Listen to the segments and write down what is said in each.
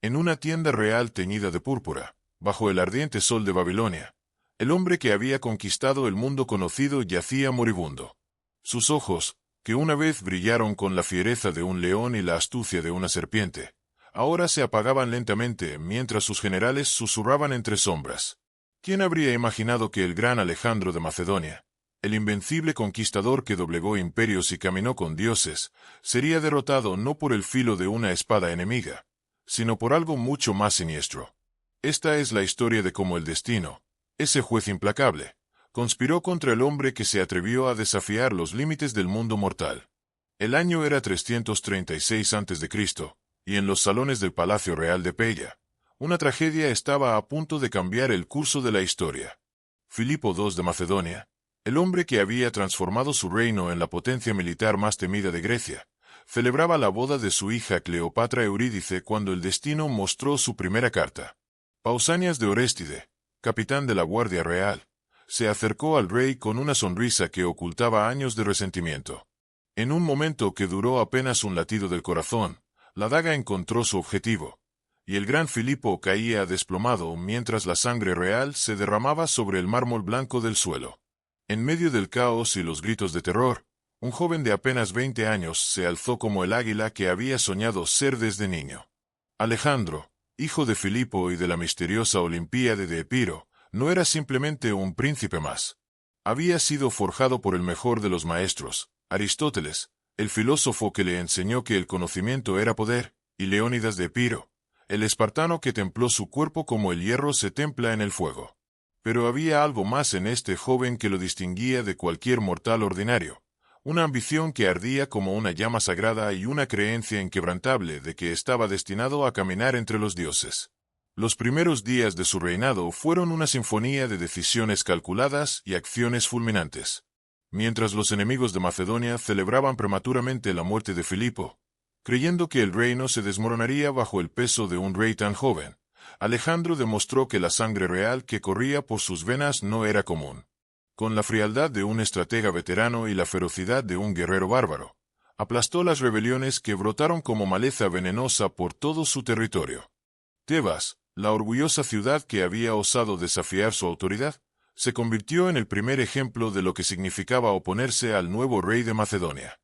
En una tienda real teñida de púrpura, bajo el ardiente sol de Babilonia, el hombre que había conquistado el mundo conocido yacía moribundo. Sus ojos, que una vez brillaron con la fiereza de un león y la astucia de una serpiente, ahora se apagaban lentamente mientras sus generales susurraban entre sombras. ¿Quién habría imaginado que el gran Alejandro de Macedonia, el invencible conquistador que doblegó imperios y caminó con dioses, sería derrotado no por el filo de una espada enemiga, sino por algo mucho más siniestro? Esta es la historia de cómo el destino, ese juez implacable, conspiró contra el hombre que se atrevió a desafiar los límites del mundo mortal. El año era 336 a.C., y en los salones del Palacio Real de Pella, una tragedia estaba a punto de cambiar el curso de la historia. Filipo II de Macedonia, el hombre que había transformado su reino en la potencia militar más temida de Grecia, celebraba la boda de su hija Cleopatra Eurídice cuando el destino mostró su primera carta. Pausanias de Oréstide, capitán de la Guardia Real, se acercó al rey con una sonrisa que ocultaba años de resentimiento. En un momento que duró apenas un latido del corazón, la daga encontró su objetivo, y el gran Filipo caía desplomado mientras la sangre real se derramaba sobre el mármol blanco del suelo. En medio del caos y los gritos de terror, un joven de apenas 20 años se alzó como el águila que había soñado ser desde niño. Alejandro, hijo de Filipo y de la misteriosa Olimpíade de Epiro, no era simplemente un príncipe más. Había sido forjado por el mejor de los maestros, Aristóteles, el filósofo que le enseñó que el conocimiento era poder, y Leónidas de Epiro, el espartano que templó su cuerpo como el hierro se templa en el fuego. Pero había algo más en este joven que lo distinguía de cualquier mortal ordinario, una ambición que ardía como una llama sagrada y una creencia inquebrantable de que estaba destinado a caminar entre los dioses. Los primeros días de su reinado fueron una sinfonía de decisiones calculadas y acciones fulminantes. Mientras los enemigos de Macedonia celebraban prematuramente la muerte de Filipo, creyendo que el reino se desmoronaría bajo el peso de un rey tan joven, Alejandro demostró que la sangre real que corría por sus venas no era común. Con la frialdad de un estratega veterano y la ferocidad de un guerrero bárbaro, aplastó las rebeliones que brotaron como maleza venenosa por todo su territorio. Tebas, la orgullosa ciudad que había osado desafiar su autoridad, se convirtió en el primer ejemplo de lo que significaba oponerse al nuevo rey de Macedonia.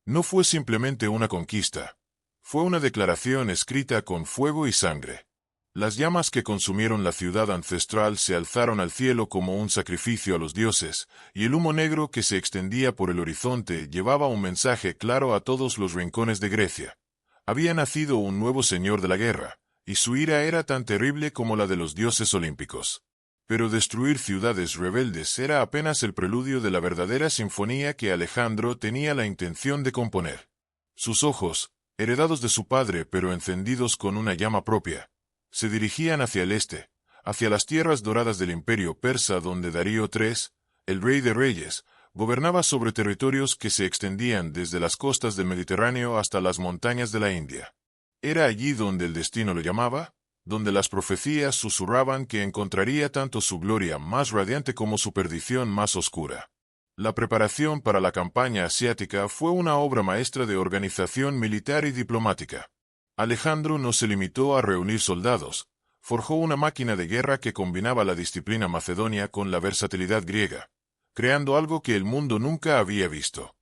No fue simplemente una conquista, fue una declaración escrita con fuego y sangre. Las llamas que consumieron la ciudad ancestral se alzaron al cielo como un sacrificio a los dioses, y el humo negro que se extendía por el horizonte llevaba un mensaje claro a todos los rincones de Grecia. Había nacido un nuevo señor de la guerra, y su ira era tan terrible como la de los dioses olímpicos. Pero destruir ciudades rebeldes era apenas el preludio de la verdadera sinfonía que Alejandro tenía la intención de componer. Sus ojos, heredados de su padre pero encendidos con una llama propia, se dirigían hacia el este, hacia las tierras doradas del imperio persa donde Darío III, el rey de reyes, gobernaba sobre territorios que se extendían desde las costas del Mediterráneo hasta las montañas de la India. Era allí donde el destino lo llamaba, donde las profecías susurraban que encontraría tanto su gloria más radiante como su perdición más oscura. La preparación para la campaña asiática fue una obra maestra de organización militar y diplomática. Alejandro no se limitó a reunir soldados, forjó una máquina de guerra que combinaba la disciplina macedonia con la versatilidad griega, creando algo que el mundo nunca había visto.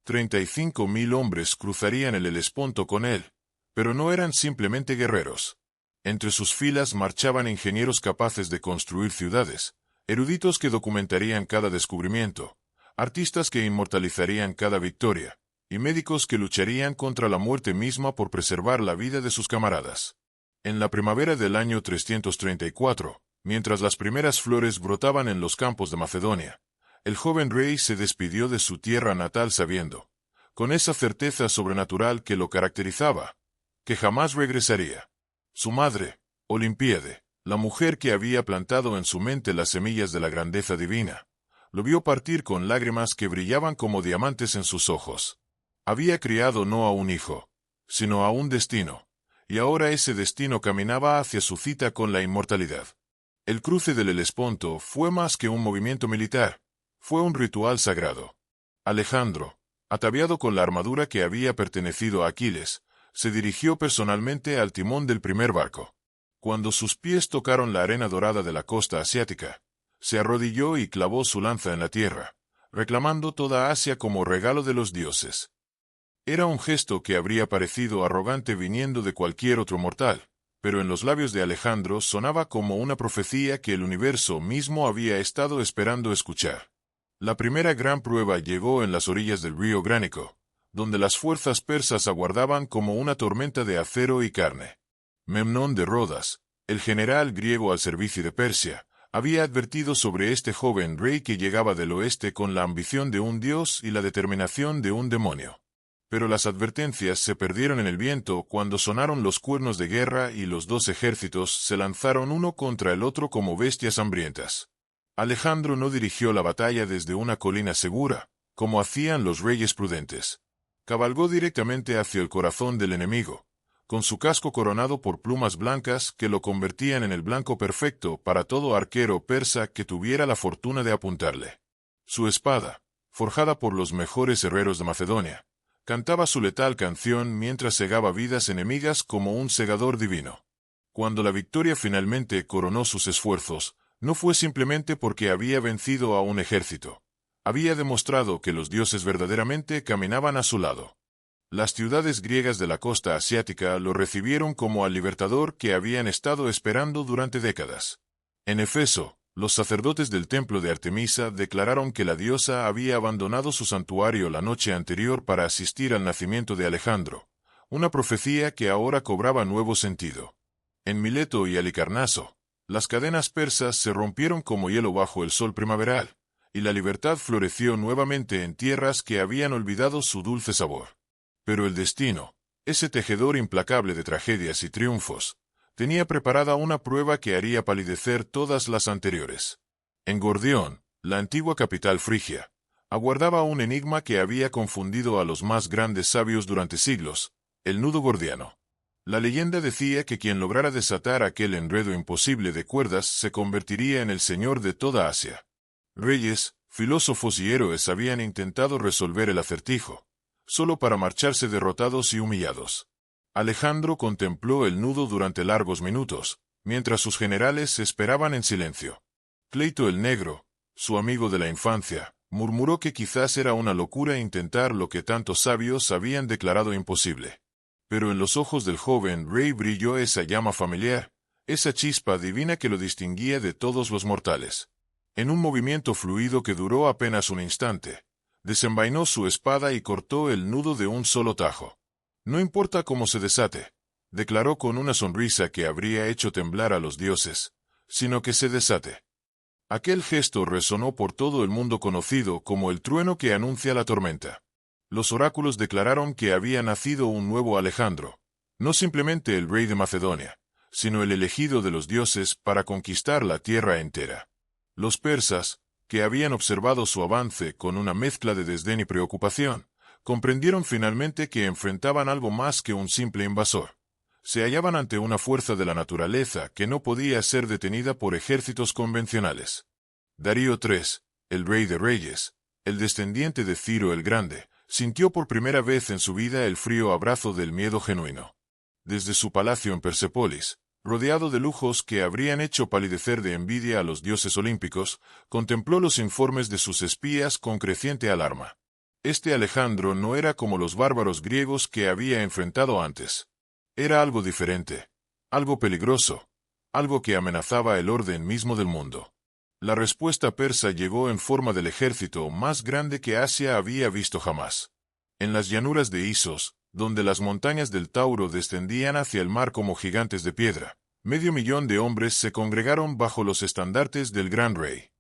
35.000 hombres cruzarían el Helesponto con él, pero no eran simplemente guerreros. Entre sus filas marchaban ingenieros capaces de construir ciudades, eruditos que documentarían cada descubrimiento, artistas que inmortalizarían cada victoria, y médicos que lucharían contra la muerte misma por preservar la vida de sus camaradas. En la primavera del año 334, mientras las primeras flores brotaban en los campos de Macedonia, el joven rey se despidió de su tierra natal sabiendo, con esa certeza sobrenatural que lo caracterizaba, que jamás regresaría. Su madre, Olimpíade, la mujer que había plantado en su mente las semillas de la grandeza divina, lo vio partir con lágrimas que brillaban como diamantes en sus ojos. Había criado no a un hijo, sino a un destino, y ahora ese destino caminaba hacia su cita con la inmortalidad. El cruce del Helesponto fue más que un movimiento militar, fue un ritual sagrado. Alejandro, ataviado con la armadura que había pertenecido a Aquiles, se dirigió personalmente al timón del primer barco. Cuando sus pies tocaron la arena dorada de la costa asiática, se arrodilló y clavó su lanza en la tierra, reclamando toda Asia como regalo de los dioses. Era un gesto que habría parecido arrogante viniendo de cualquier otro mortal, pero en los labios de Alejandro sonaba como una profecía que el universo mismo había estado esperando escuchar. La primera gran prueba llegó en las orillas del río Gránico, donde las fuerzas persas aguardaban como una tormenta de acero y carne. Memnón de Rodas, el general griego al servicio de Persia, había advertido sobre este joven rey que llegaba del oeste con la ambición de un dios y la determinación de un demonio. Pero las advertencias se perdieron en el viento cuando sonaron los cuernos de guerra y los dos ejércitos se lanzaron uno contra el otro como bestias hambrientas. Alejandro no dirigió la batalla desde una colina segura, como hacían los reyes prudentes. Cabalgó directamente hacia el corazón del enemigo, con su casco coronado por plumas blancas que lo convertían en el blanco perfecto para todo arquero persa que tuviera la fortuna de apuntarle. Su espada, forjada por los mejores herreros de Macedonia, cantaba su letal canción mientras cegaba vidas enemigas como un segador divino. Cuando la victoria finalmente coronó sus esfuerzos, no fue simplemente porque había vencido a un ejército. Había demostrado que los dioses verdaderamente caminaban a su lado. Las ciudades griegas de la costa asiática lo recibieron como al libertador que habían estado esperando durante décadas. En Éfeso, los sacerdotes del templo de Artemisa declararon que la diosa había abandonado su santuario la noche anterior para asistir al nacimiento de Alejandro, una profecía que ahora cobraba nuevo sentido. En Mileto y Halicarnaso, las cadenas persas se rompieron como hielo bajo el sol primaveral, y la libertad floreció nuevamente en tierras que habían olvidado su dulce sabor. Pero el destino, ese tejedor implacable de tragedias y triunfos, tenía preparada una prueba que haría palidecer todas las anteriores. En Gordión, la antigua capital frigia, aguardaba un enigma que había confundido a los más grandes sabios durante siglos, el nudo gordiano. La leyenda decía que quien lograra desatar aquel enredo imposible de cuerdas se convertiría en el señor de toda Asia. Reyes, filósofos y héroes habían intentado resolver el acertijo, solo para marcharse derrotados y humillados. Alejandro contempló el nudo durante largos minutos, mientras sus generales esperaban en silencio. Cleito el Negro, su amigo de la infancia, murmuró que quizás era una locura intentar lo que tantos sabios habían declarado imposible. Pero en los ojos del joven rey brilló esa llama familiar, esa chispa divina que lo distinguía de todos los mortales. En un movimiento fluido que duró apenas un instante, desenvainó su espada y cortó el nudo de un solo tajo. No importa cómo se desate, declaró con una sonrisa que habría hecho temblar a los dioses, sino que se desate. Aquel gesto resonó por todo el mundo conocido como el trueno que anuncia la tormenta. Los oráculos declararon que había nacido un nuevo Alejandro, no simplemente el rey de Macedonia, sino el elegido de los dioses para conquistar la tierra entera. Los persas, que habían observado su avance con una mezcla de desdén y preocupación, comprendieron finalmente que enfrentaban algo más que un simple invasor. Se hallaban ante una fuerza de la naturaleza que no podía ser detenida por ejércitos convencionales. Darío III, el rey de reyes, el descendiente de Ciro el Grande, sintió por primera vez en su vida el frío abrazo del miedo genuino. Desde su palacio en Persepólis, rodeado de lujos que habrían hecho palidecer de envidia a los dioses olímpicos, contempló los informes de sus espías con creciente alarma. Este Alejandro no era como los bárbaros griegos que había enfrentado antes. Era algo diferente, algo peligroso, algo que amenazaba el orden mismo del mundo. La respuesta persa llegó en forma del ejército más grande que Asia había visto jamás. En las llanuras de Isos, donde las montañas del Tauro descendían hacia el mar como gigantes de piedra, 500,000 de hombres se congregaron bajo los estandartes del gran rey.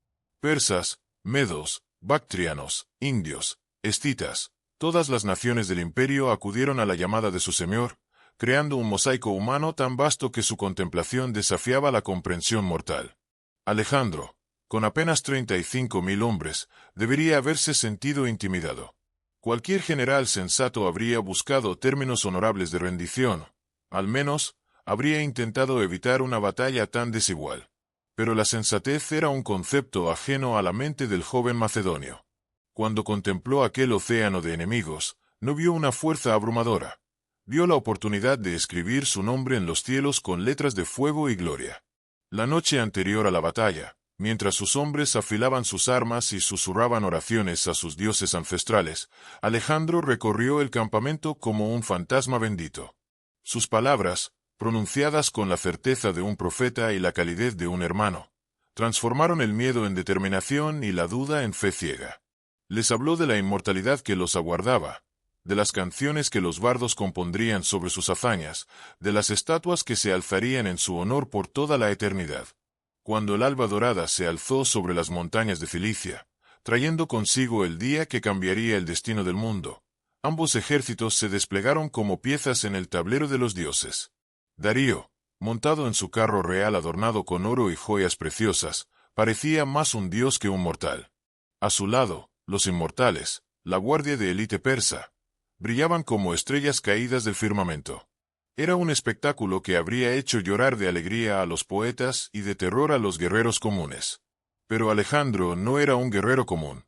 Persas, medos, bactrianos, indios, escitas, todas las naciones del imperio acudieron a la llamada de su señor, creando un mosaico humano tan vasto que su contemplación desafiaba la comprensión mortal. Alejandro, con apenas 35,000 hombres, debería haberse sentido intimidado. Cualquier general sensato habría buscado términos honorables de rendición, al menos, habría intentado evitar una batalla tan desigual. Pero la sensatez era un concepto ajeno a la mente del joven macedonio. Cuando contempló aquel océano de enemigos, no vio una fuerza abrumadora. vio la oportunidad de escribir su nombre en los cielos con letras de fuego y gloria. La noche anterior a la batalla, mientras sus hombres afilaban sus armas y susurraban oraciones a sus dioses ancestrales, Alejandro recorrió el campamento como un fantasma bendito. Sus palabras, pronunciadas con la certeza de un profeta y la calidez de un hermano, transformaron el miedo en determinación y la duda en fe ciega. Les habló de la inmortalidad que los aguardaba, de las canciones que los bardos compondrían sobre sus hazañas, de las estatuas que se alzarían en su honor por toda la eternidad. Cuando el alba dorada se alzó sobre las montañas de Cilicia, trayendo consigo el día que cambiaría el destino del mundo, ambos ejércitos se desplegaron como piezas en el tablero de los dioses. Darío, montado en su carro real adornado con oro y joyas preciosas, parecía más un dios que un mortal. A su lado, los inmortales, la guardia de élite persa, brillaban como estrellas caídas del firmamento. Era un espectáculo que habría hecho llorar de alegría a los poetas y de terror a los guerreros comunes. Pero Alejandro no era un guerrero común.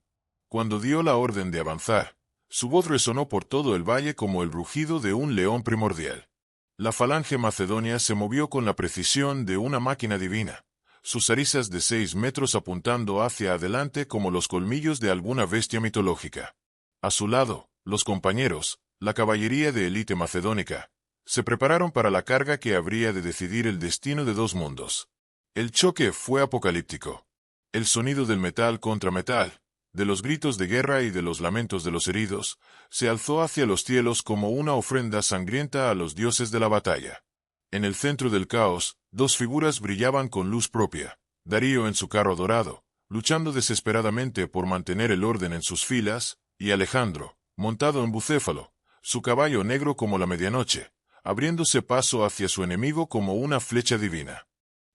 Cuando dio la orden de avanzar, su voz resonó por todo el valle como el rugido de un león primordial. La falange macedonia se movió con la precisión de una máquina divina, sus arisas de 6 metros apuntando hacia adelante como los colmillos de alguna bestia mitológica. A su lado, los compañeros, la caballería de élite macedónica, se prepararon para la carga que habría de decidir el destino de 2 mundos. El choque fue apocalíptico. El sonido del metal contra metal, de los gritos de guerra y de los lamentos de los heridos, se alzó hacia los cielos como una ofrenda sangrienta a los dioses de la batalla. En el centro del caos, 2 figuras brillaban con luz propia: Darío en su carro dorado, luchando desesperadamente por mantener el orden en sus filas, y Alejandro, montado en bucéfalo, su caballo negro como la medianoche, abriéndose paso hacia su enemigo como una flecha divina.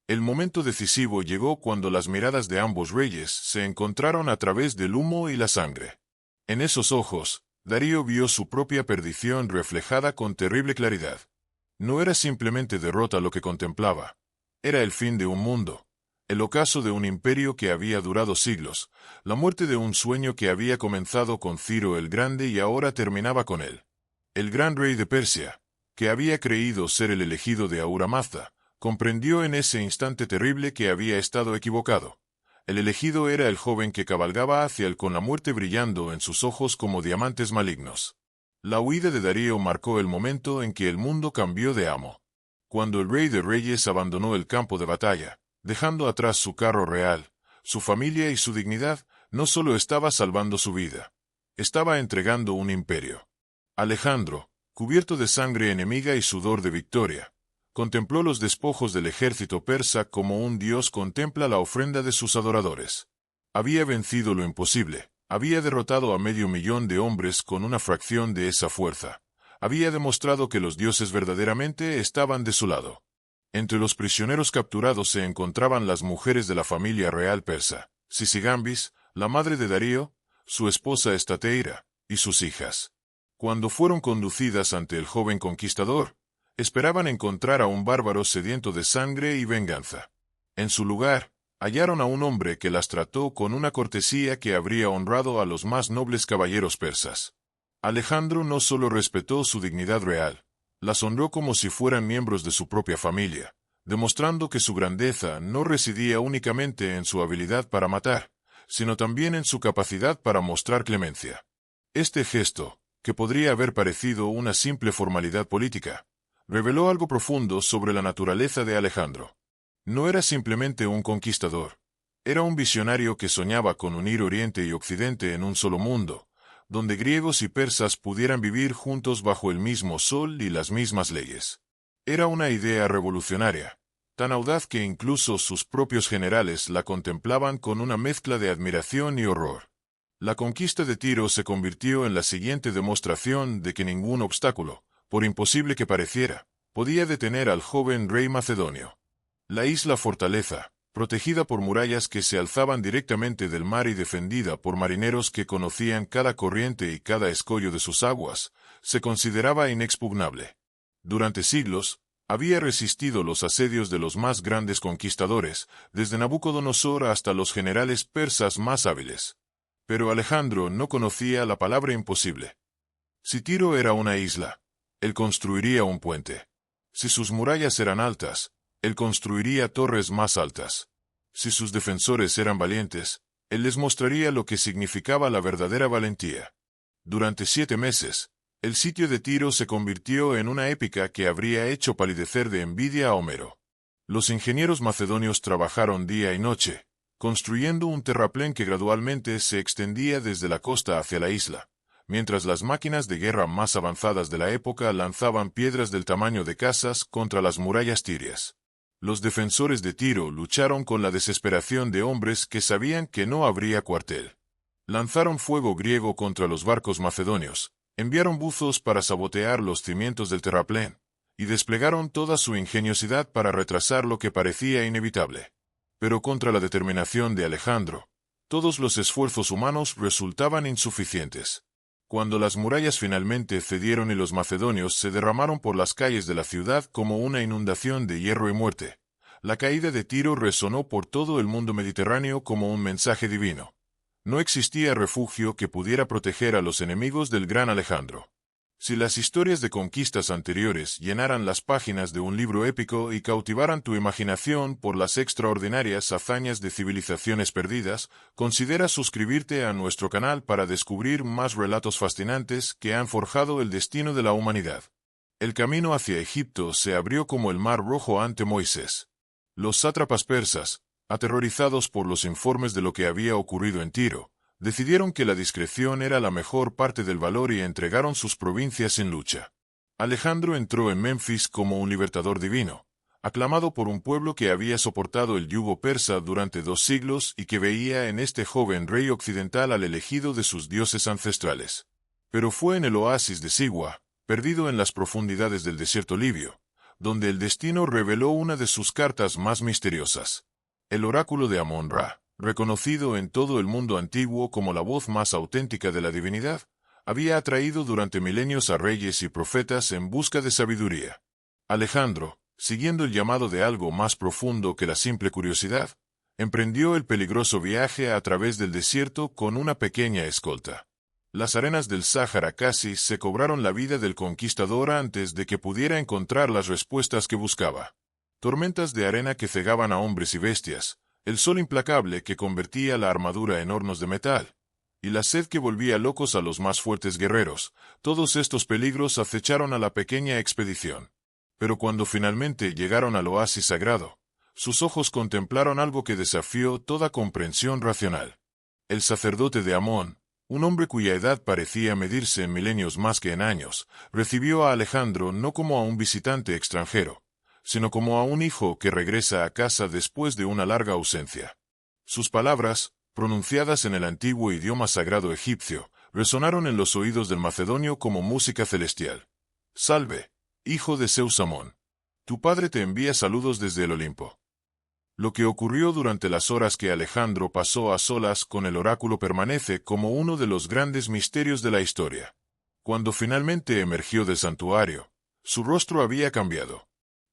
El momento decisivo llegó cuando las miradas de ambos reyes se encontraron a través del humo y la sangre. En esos ojos, Darío vio su propia perdición reflejada con terrible claridad. No era simplemente derrota lo que contemplaba. Era el fin de un mundo, el ocaso de un imperio que había durado siglos, la muerte de un sueño que había comenzado con Ciro el Grande y ahora terminaba con él. El gran rey de Persia, que había creído ser el elegido de Ahura Mazda, comprendió en ese instante terrible que había estado equivocado. El elegido era el joven que cabalgaba hacia él con la muerte brillando en sus ojos como diamantes malignos. La huida de Darío marcó el momento en que el mundo cambió de amo. Cuando el rey de reyes abandonó el campo de batalla, dejando atrás su carro real, su familia y su dignidad, no solo estaba salvando su vida, estaba entregando un imperio. Alejandro, cubierto de sangre enemiga y sudor de victoria, contempló los despojos del ejército persa como un dios contempla la ofrenda de sus adoradores. Había vencido lo imposible, había derrotado a 500.000 de hombres con una fracción de esa fuerza, había demostrado que los dioses verdaderamente estaban de su lado. Entre los prisioneros capturados se encontraban las mujeres de la familia real persa, Sisigambis, la madre de Darío, su esposa Estateira, y sus hijas. Cuando fueron conducidas ante el joven conquistador, esperaban encontrar a un bárbaro sediento de sangre y venganza. En su lugar, hallaron a un hombre que las trató con una cortesía que habría honrado a los más nobles caballeros persas. Alejandro no solo respetó su dignidad real, las honró como si fueran miembros de su propia familia, demostrando que su grandeza no residía únicamente en su habilidad para matar, sino también en su capacidad para mostrar clemencia. Este gesto, que podría haber parecido una simple formalidad política, reveló algo profundo sobre la naturaleza de Alejandro. No era simplemente un conquistador, era un visionario que soñaba con unir Oriente y Occidente en un solo mundo, donde griegos y persas pudieran vivir juntos bajo el mismo sol y las mismas leyes. Era una idea revolucionaria, tan audaz que incluso sus propios generales la contemplaban con una mezcla de admiración y horror. La conquista de Tiro se convirtió en la siguiente demostración de que ningún obstáculo, por imposible que pareciera, podía detener al joven rey macedonio. La isla fortaleza, protegida por murallas que se alzaban directamente del mar y defendida por marineros que conocían cada corriente y cada escollo de sus aguas, se consideraba inexpugnable. Durante siglos, había resistido los asedios de los más grandes conquistadores, desde Nabucodonosor hasta los generales persas más hábiles. Pero Alejandro no conocía la palabra imposible. Si Tiro era una isla, él construiría un puente. Si sus murallas eran altas, él construiría torres más altas. Si sus defensores eran valientes, él les mostraría lo que significaba la verdadera valentía. Durante 7 meses, el sitio de Tiro se convirtió en una épica que habría hecho palidecer de envidia a Homero. Los ingenieros macedonios trabajaron día y noche, construyendo un terraplén que gradualmente se extendía desde la costa hacia la isla, mientras las máquinas de guerra más avanzadas de la época lanzaban piedras del tamaño de casas contra las murallas tirias. Los defensores de Tiro lucharon con la desesperación de hombres que sabían que no habría cuartel. Lanzaron fuego griego contra los barcos macedonios, enviaron buzos para sabotear los cimientos del terraplén, y desplegaron toda su ingeniosidad para retrasar lo que parecía inevitable. Pero contra la determinación de Alejandro, todos los esfuerzos humanos resultaban insuficientes. Cuando las murallas finalmente cedieron y los macedonios se derramaron por las calles de la ciudad como una inundación de hierro y muerte, la caída de Tiro resonó por todo el mundo mediterráneo como un mensaje divino. No existía refugio que pudiera proteger a los enemigos del gran Alejandro. Si las historias de conquistas anteriores llenaran las páginas de un libro épico y cautivaran tu imaginación por las extraordinarias hazañas de civilizaciones perdidas, considera suscribirte a nuestro canal para descubrir más relatos fascinantes que han forjado el destino de la humanidad. El camino hacia Egipto se abrió como el Mar Rojo ante Moisés. Los sátrapas persas, aterrorizados por los informes de lo que había ocurrido en Tiro, decidieron que la discreción era la mejor parte del valor y entregaron sus provincias sin lucha. Alejandro entró en Memphis como un libertador divino, aclamado por un pueblo que había soportado el yugo persa durante 2 siglos y que veía en este joven rey occidental al elegido de sus dioses ancestrales. Pero fue en el oasis de Siwa, perdido en las profundidades del desierto libio, donde el destino reveló una de sus cartas más misteriosas. El oráculo de Amón-Ra, reconocido en todo el mundo antiguo como la voz más auténtica de la divinidad, había atraído durante milenios a reyes y profetas en busca de sabiduría. Alejandro, siguiendo el llamado de algo más profundo que la simple curiosidad, emprendió el peligroso viaje a través del desierto con una pequeña escolta. Las arenas del Sáhara casi se cobraron la vida del conquistador antes de que pudiera encontrar las respuestas que buscaba. Tormentas de arena que cegaban a hombres y bestias, el sol implacable que convertía la armadura en hornos de metal, y la sed que volvía locos a los más fuertes guerreros, todos estos peligros acecharon a la pequeña expedición. Pero cuando finalmente llegaron al oasis sagrado, sus ojos contemplaron algo que desafió toda comprensión racional. El sacerdote de Amón, un hombre cuya edad parecía medirse en milenios más que en años, recibió a Alejandro no como a un visitante extranjero, sino como a un hijo que regresa a casa después de una larga ausencia. Sus palabras, pronunciadas en el antiguo idioma sagrado egipcio, resonaron en los oídos del macedonio como música celestial. «Salve, hijo de Zeus Amón. Tu padre te envía saludos desde el Olimpo». Lo que ocurrió durante las horas que Alejandro pasó a solas con el oráculo permanece como uno de los grandes misterios de la historia. Cuando finalmente emergió del santuario, su rostro había cambiado.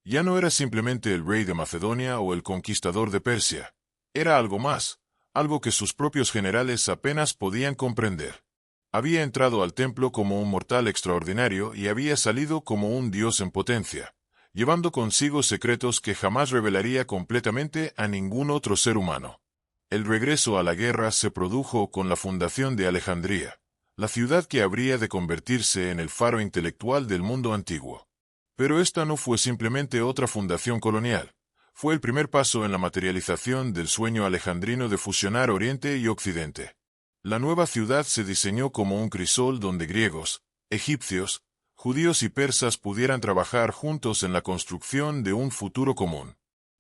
Ya no era simplemente el rey de Macedonia o el conquistador de Persia. Era algo más, algo que sus propios generales apenas podían comprender. Había entrado al templo como un mortal extraordinario y había salido como un dios en potencia, llevando consigo secretos que jamás revelaría completamente a ningún otro ser humano. El regreso a la guerra se produjo con la fundación de Alejandría, la ciudad que habría de convertirse en el faro intelectual del mundo antiguo. Pero esta no fue simplemente otra fundación colonial. Fue el primer paso en la materialización del sueño alejandrino de fusionar Oriente y Occidente. La nueva ciudad se diseñó como un crisol donde griegos, egipcios, judíos y persas pudieran trabajar juntos en la construcción de un futuro común.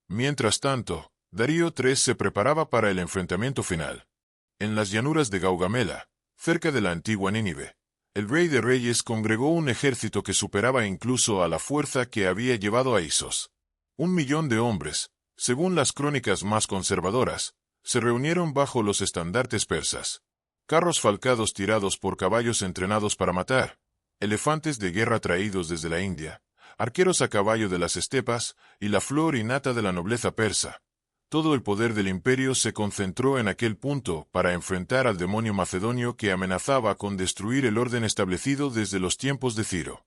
Mientras tanto, Darío III se preparaba para el enfrentamiento final. En las llanuras de Gaugamela, cerca de la antigua Nínive, el rey de reyes congregó un ejército que superaba incluso a la fuerza que había llevado a Isos. 1 millón de hombres, según las crónicas más conservadoras, se reunieron bajo los estandartes persas. Carros falcados tirados por caballos entrenados para matar, elefantes de guerra traídos desde la India, arqueros a caballo de las estepas y la flor y nata de la nobleza persa. Todo el poder del imperio se concentró en aquel punto para enfrentar al demonio macedonio que amenazaba con destruir el orden establecido desde los tiempos de Ciro.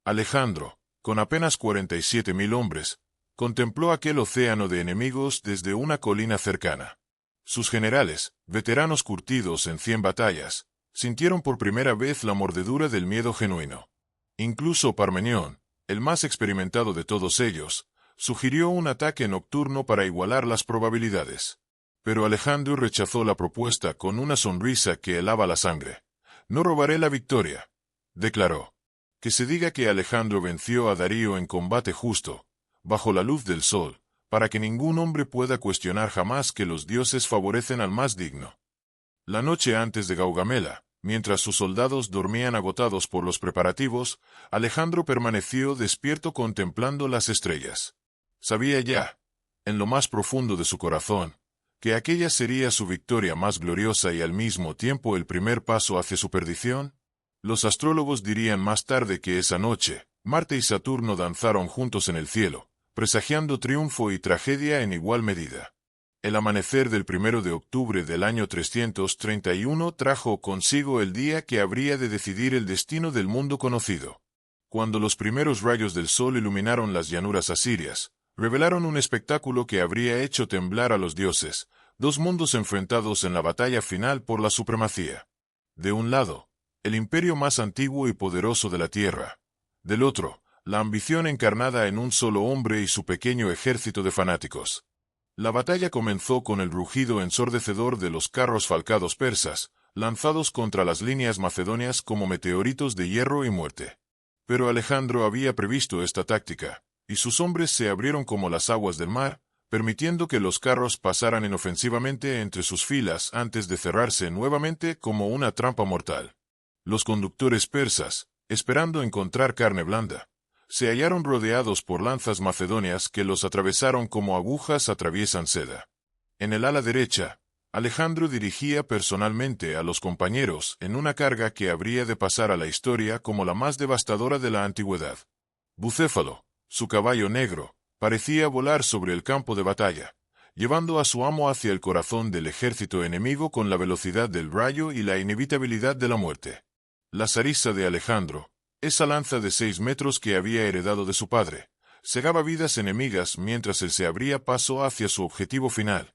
Alejandro, con apenas 47.000 hombres, contempló aquel océano de enemigos desde una colina cercana. Sus generales, veteranos curtidos en 100 batallas, sintieron por primera vez la mordedura del miedo genuino. Incluso Parmenión, el más experimentado de todos ellos, sugirió un ataque nocturno para igualar las probabilidades. Pero Alejandro rechazó la propuesta con una sonrisa que helaba la sangre. «No robaré la victoria», declaró. «Que se diga que Alejandro venció a Darío en combate justo, bajo la luz del sol, para que ningún hombre pueda cuestionar jamás que los dioses favorecen al más digno». La noche antes de Gaugamela, mientras sus soldados dormían agotados por los preparativos, Alejandro permaneció despierto contemplando las estrellas. Sabía ya, en lo más profundo de su corazón, que aquella sería su victoria más gloriosa y al mismo tiempo el primer paso hacia su perdición. Los astrólogos dirían más tarde que esa noche, Marte y Saturno danzaron juntos en el cielo, presagiando triunfo y tragedia en igual medida. El amanecer del 1 de octubre del año 331 trajo consigo el día que habría de decidir el destino del mundo conocido. Cuando los primeros rayos del sol iluminaron las llanuras asirias, revelaron un espectáculo que habría hecho temblar a los dioses, dos mundos enfrentados en la batalla final por la supremacía. De un lado, el imperio más antiguo y poderoso de la tierra. Del otro, la ambición encarnada en un solo hombre y su pequeño ejército de fanáticos. La batalla comenzó con el rugido ensordecedor de los carros falcados persas, lanzados contra las líneas macedonias como meteoritos de hierro y muerte. Pero Alejandro había previsto esta táctica, y sus hombres se abrieron como las aguas del mar, permitiendo que los carros pasaran inofensivamente entre sus filas antes de cerrarse nuevamente como una trampa mortal. Los conductores persas, esperando encontrar carne blanda, se hallaron rodeados por lanzas macedonias que los atravesaron como agujas atraviesan seda. En el ala derecha, Alejandro dirigía personalmente a los compañeros en una carga que habría de pasar a la historia como la más devastadora de la antigüedad. Bucéfalo, su caballo negro, parecía volar sobre el campo de batalla, llevando a su amo hacia el corazón del ejército enemigo con la velocidad del rayo y la inevitabilidad de la muerte. La zarisa de Alejandro, esa lanza de 6 metros que había heredado de su padre, cegaba vidas enemigas mientras él se abría paso hacia su objetivo final,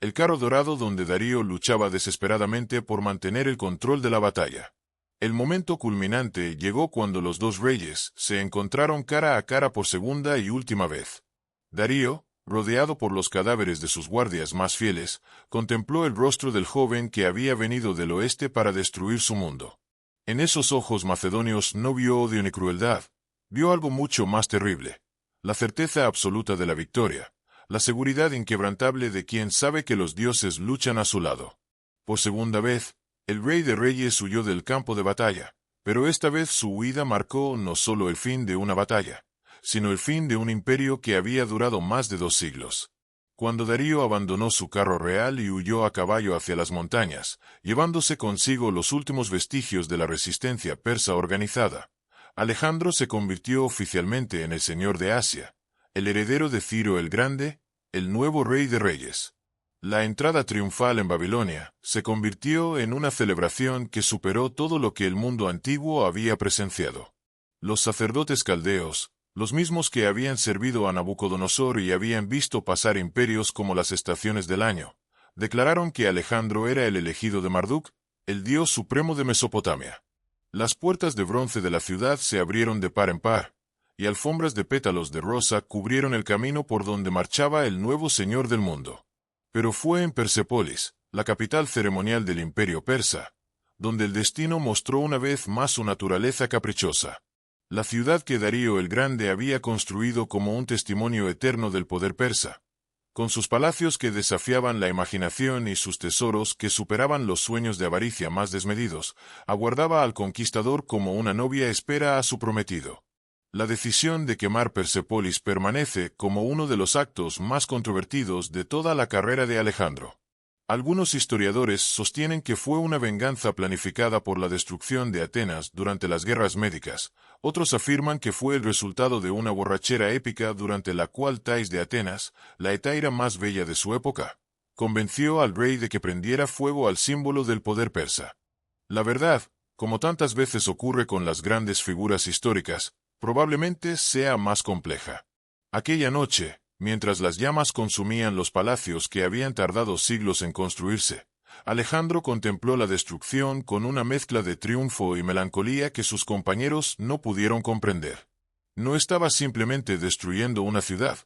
el carro dorado donde Darío luchaba desesperadamente por mantener el control de la batalla. El momento culminante llegó cuando los dos reyes se encontraron cara a cara por segunda y última vez. Darío, rodeado por los cadáveres de sus guardias más fieles, contempló el rostro del joven que había venido del oeste para destruir su mundo. En esos ojos macedonios no vio odio ni crueldad, vio algo mucho más terrible: la certeza absoluta de la victoria, la seguridad inquebrantable de quien sabe que los dioses luchan a su lado. Por segunda vez, el rey de reyes huyó del campo de batalla, pero esta vez su huida marcó no solo el fin de una batalla, sino el fin de un imperio que había durado más de 2 siglos. Cuando Darío abandonó su carro real y huyó a caballo hacia las montañas, llevándose consigo los últimos vestigios de la resistencia persa organizada, Alejandro se convirtió oficialmente en el señor de Asia, el heredero de Ciro el Grande, el nuevo rey de reyes. La entrada triunfal en Babilonia se convirtió en una celebración que superó todo lo que el mundo antiguo había presenciado. Los sacerdotes caldeos, los mismos que habían servido a Nabucodonosor y habían visto pasar imperios como las estaciones del año, declararon que Alejandro era el elegido de Marduk, el dios supremo de Mesopotamia. Las puertas de bronce de la ciudad se abrieron de par en par, y alfombras de pétalos de rosa cubrieron el camino por donde marchaba el nuevo señor del mundo. Pero fue en Persepólis, la capital ceremonial del imperio persa, donde el destino mostró una vez más su naturaleza caprichosa. La ciudad que Darío el Grande había construido como un testimonio eterno del poder persa, con sus palacios que desafiaban la imaginación y sus tesoros que superaban los sueños de avaricia más desmedidos, aguardaba al conquistador como una novia espera a su prometido. La decisión de quemar Persepólis permanece como uno de los actos más controvertidos de toda la carrera de Alejandro. Algunos historiadores sostienen que fue una venganza planificada por la destrucción de Atenas durante las guerras médicas. Otros afirman que fue el resultado de una borrachera épica durante la cual Thais de Atenas, la hetaira más bella de su época, convenció al rey de que prendiera fuego al símbolo del poder persa. La verdad, como tantas veces ocurre con las grandes figuras históricas, probablemente sea más compleja. Aquella noche, mientras las llamas consumían los palacios que habían tardado siglos en construirse, Alejandro contempló la destrucción con una mezcla de triunfo y melancolía que sus compañeros no pudieron comprender. No estaba simplemente destruyendo una ciudad,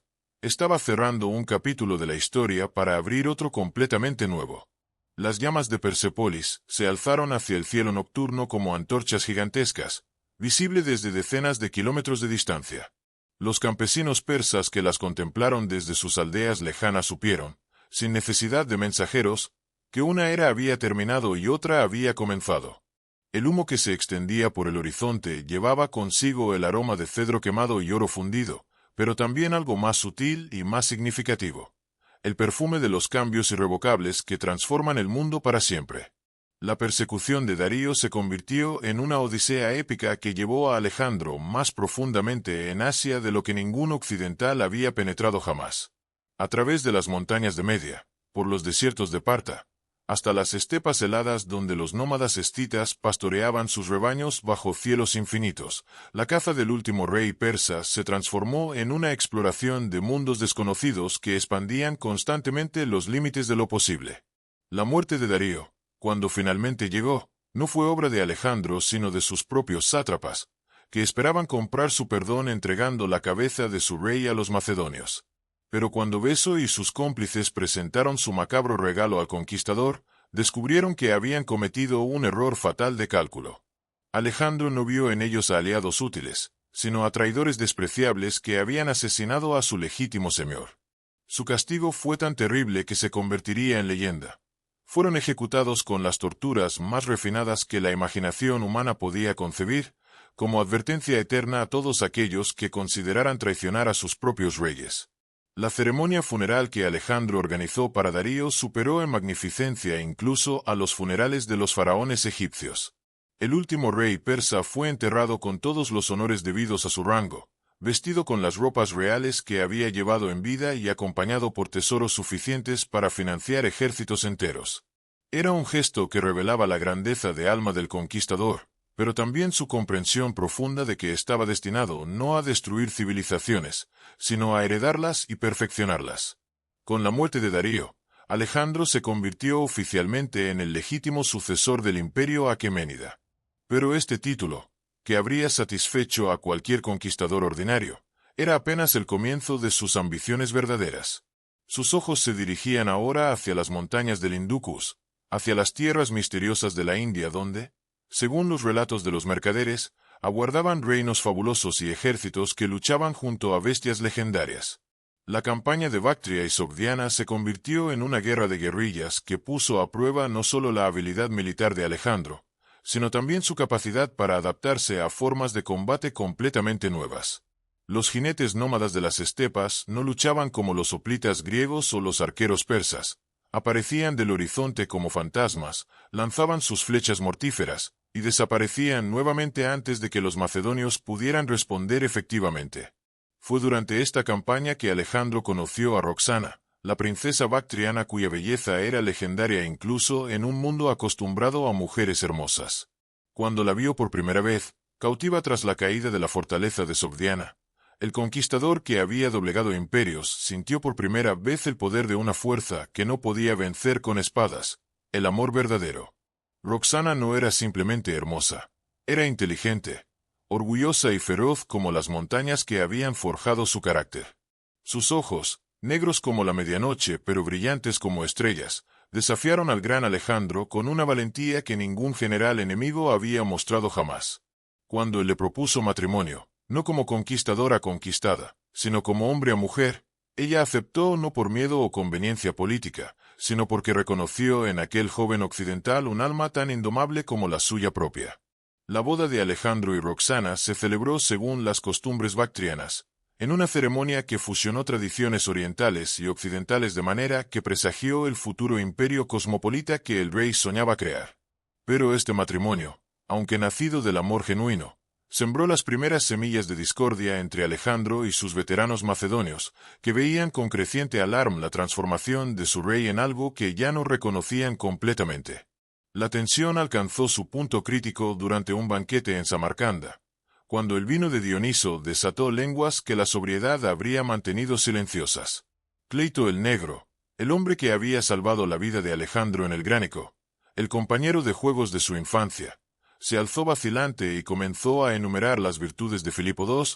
estaba cerrando un capítulo de la historia para abrir otro completamente nuevo. Las llamas de Persepólis se alzaron hacia el cielo nocturno como antorchas gigantescas, visible desde decenas de kilómetros de distancia. Los campesinos persas que las contemplaron desde sus aldeas lejanas supieron, sin necesidad de mensajeros, que una era había terminado y otra había comenzado. El humo que se extendía por el horizonte llevaba consigo el aroma de cedro quemado y oro fundido, pero también algo más sutil y más significativo: el perfume de los cambios irrevocables que transforman el mundo para siempre. La persecución de Darío se convirtió en una odisea épica que llevó a Alejandro más profundamente en Asia de lo que ningún occidental había penetrado jamás. A través de las montañas de Media, por los desiertos de Parta, hasta las estepas heladas donde los nómadas escitas pastoreaban sus rebaños bajo cielos infinitos, la caza del último rey persa se transformó en una exploración de mundos desconocidos que expandían constantemente los límites de lo posible. La muerte de Darío, cuando finalmente llegó, no fue obra de Alejandro sino de sus propios sátrapas, que esperaban comprar su perdón entregando la cabeza de su rey a los macedonios. Pero cuando Beso y sus cómplices presentaron su macabro regalo al conquistador, descubrieron que habían cometido un error fatal de cálculo. Alejandro no vio en ellos a aliados útiles, sino a traidores despreciables que habían asesinado a su legítimo señor. Su castigo fue tan terrible que se convertiría en leyenda. Fueron ejecutados con las torturas más refinadas que la imaginación humana podía concebir, como advertencia eterna a todos aquellos que consideraran traicionar a sus propios reyes. La ceremonia funeral que Alejandro organizó para Darío superó en magnificencia incluso a los funerales de los faraones egipcios. El último rey persa fue enterrado con todos los honores debidos a su rango, vestido con las ropas reales que había llevado en vida y acompañado por tesoros suficientes para financiar ejércitos enteros. Era un gesto que revelaba la grandeza de alma del conquistador, pero también su comprensión profunda de que estaba destinado no a destruir civilizaciones, sino a heredarlas y perfeccionarlas. Con la muerte de Darío, Alejandro se convirtió oficialmente en el legítimo sucesor del imperio aqueménida. Pero este título, que habría satisfecho a cualquier conquistador ordinario, era apenas el comienzo de sus ambiciones verdaderas. Sus ojos se dirigían ahora hacia las montañas del Indus, hacia las tierras misteriosas de la India donde, según los relatos de los mercaderes, aguardaban reinos fabulosos y ejércitos que luchaban junto a bestias legendarias. La campaña de Bactria y Sogdiana se convirtió en una guerra de guerrillas que puso a prueba no solo la habilidad militar de Alejandro, sino también su capacidad para adaptarse a formas de combate completamente nuevas. Los jinetes nómadas de las estepas no luchaban como los hoplitas griegos o los arqueros persas. Aparecían del horizonte como fantasmas, lanzaban sus flechas mortíferas, y desaparecían nuevamente antes de que los macedonios pudieran responder efectivamente. Fue durante esta campaña que Alejandro conoció a Roxana, la princesa bactriana cuya belleza era legendaria incluso en un mundo acostumbrado a mujeres hermosas. Cuando la vio por primera vez, cautiva tras la caída de la fortaleza de Sogdiana, el conquistador que había doblegado imperios sintió por primera vez el poder de una fuerza que no podía vencer con espadas, el amor verdadero. Roxana no era simplemente hermosa, era inteligente, orgullosa y feroz como las montañas que habían forjado su carácter. Sus ojos, negros como la medianoche pero brillantes como estrellas, desafiaron al gran Alejandro con una valentía que ningún general enemigo había mostrado jamás. Cuando él le propuso matrimonio, no como conquistadora conquistada, sino como hombre a mujer, ella aceptó no por miedo o conveniencia política, sino porque reconoció en aquel joven occidental un alma tan indomable como la suya propia. La boda de Alejandro y Roxana se celebró según las costumbres bactrianas, en una ceremonia que fusionó tradiciones orientales y occidentales de manera que presagió el futuro imperio cosmopolita que el rey soñaba crear. Pero este matrimonio, aunque nacido del amor genuino, sembró las primeras semillas de discordia entre Alejandro y sus veteranos macedonios, que veían con creciente alarma la transformación de su rey en algo que ya no reconocían completamente. La tensión alcanzó su punto crítico durante un banquete en Samarcanda, cuando el vino de Dioniso desató lenguas que la sobriedad habría mantenido silenciosas. Cleito el Negro, el hombre que había salvado la vida de Alejandro en el Gránico, el compañero de juegos de su infancia, se alzó vacilante y comenzó a enumerar las virtudes de Filipo II,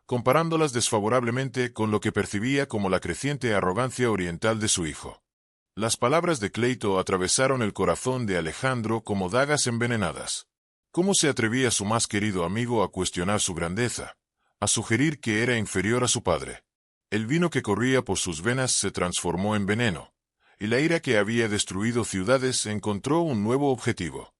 comparándolas desfavorablemente con lo que percibía como la creciente arrogancia oriental de su hijo. Las palabras de Cleito atravesaron el corazón de Alejandro como dagas envenenadas. ¿Cómo se atrevía su más querido amigo a cuestionar su grandeza, a sugerir que era inferior a su padre? El vino que corría por sus venas se transformó en veneno, y la ira que había destruido ciudades encontró un nuevo objetivo.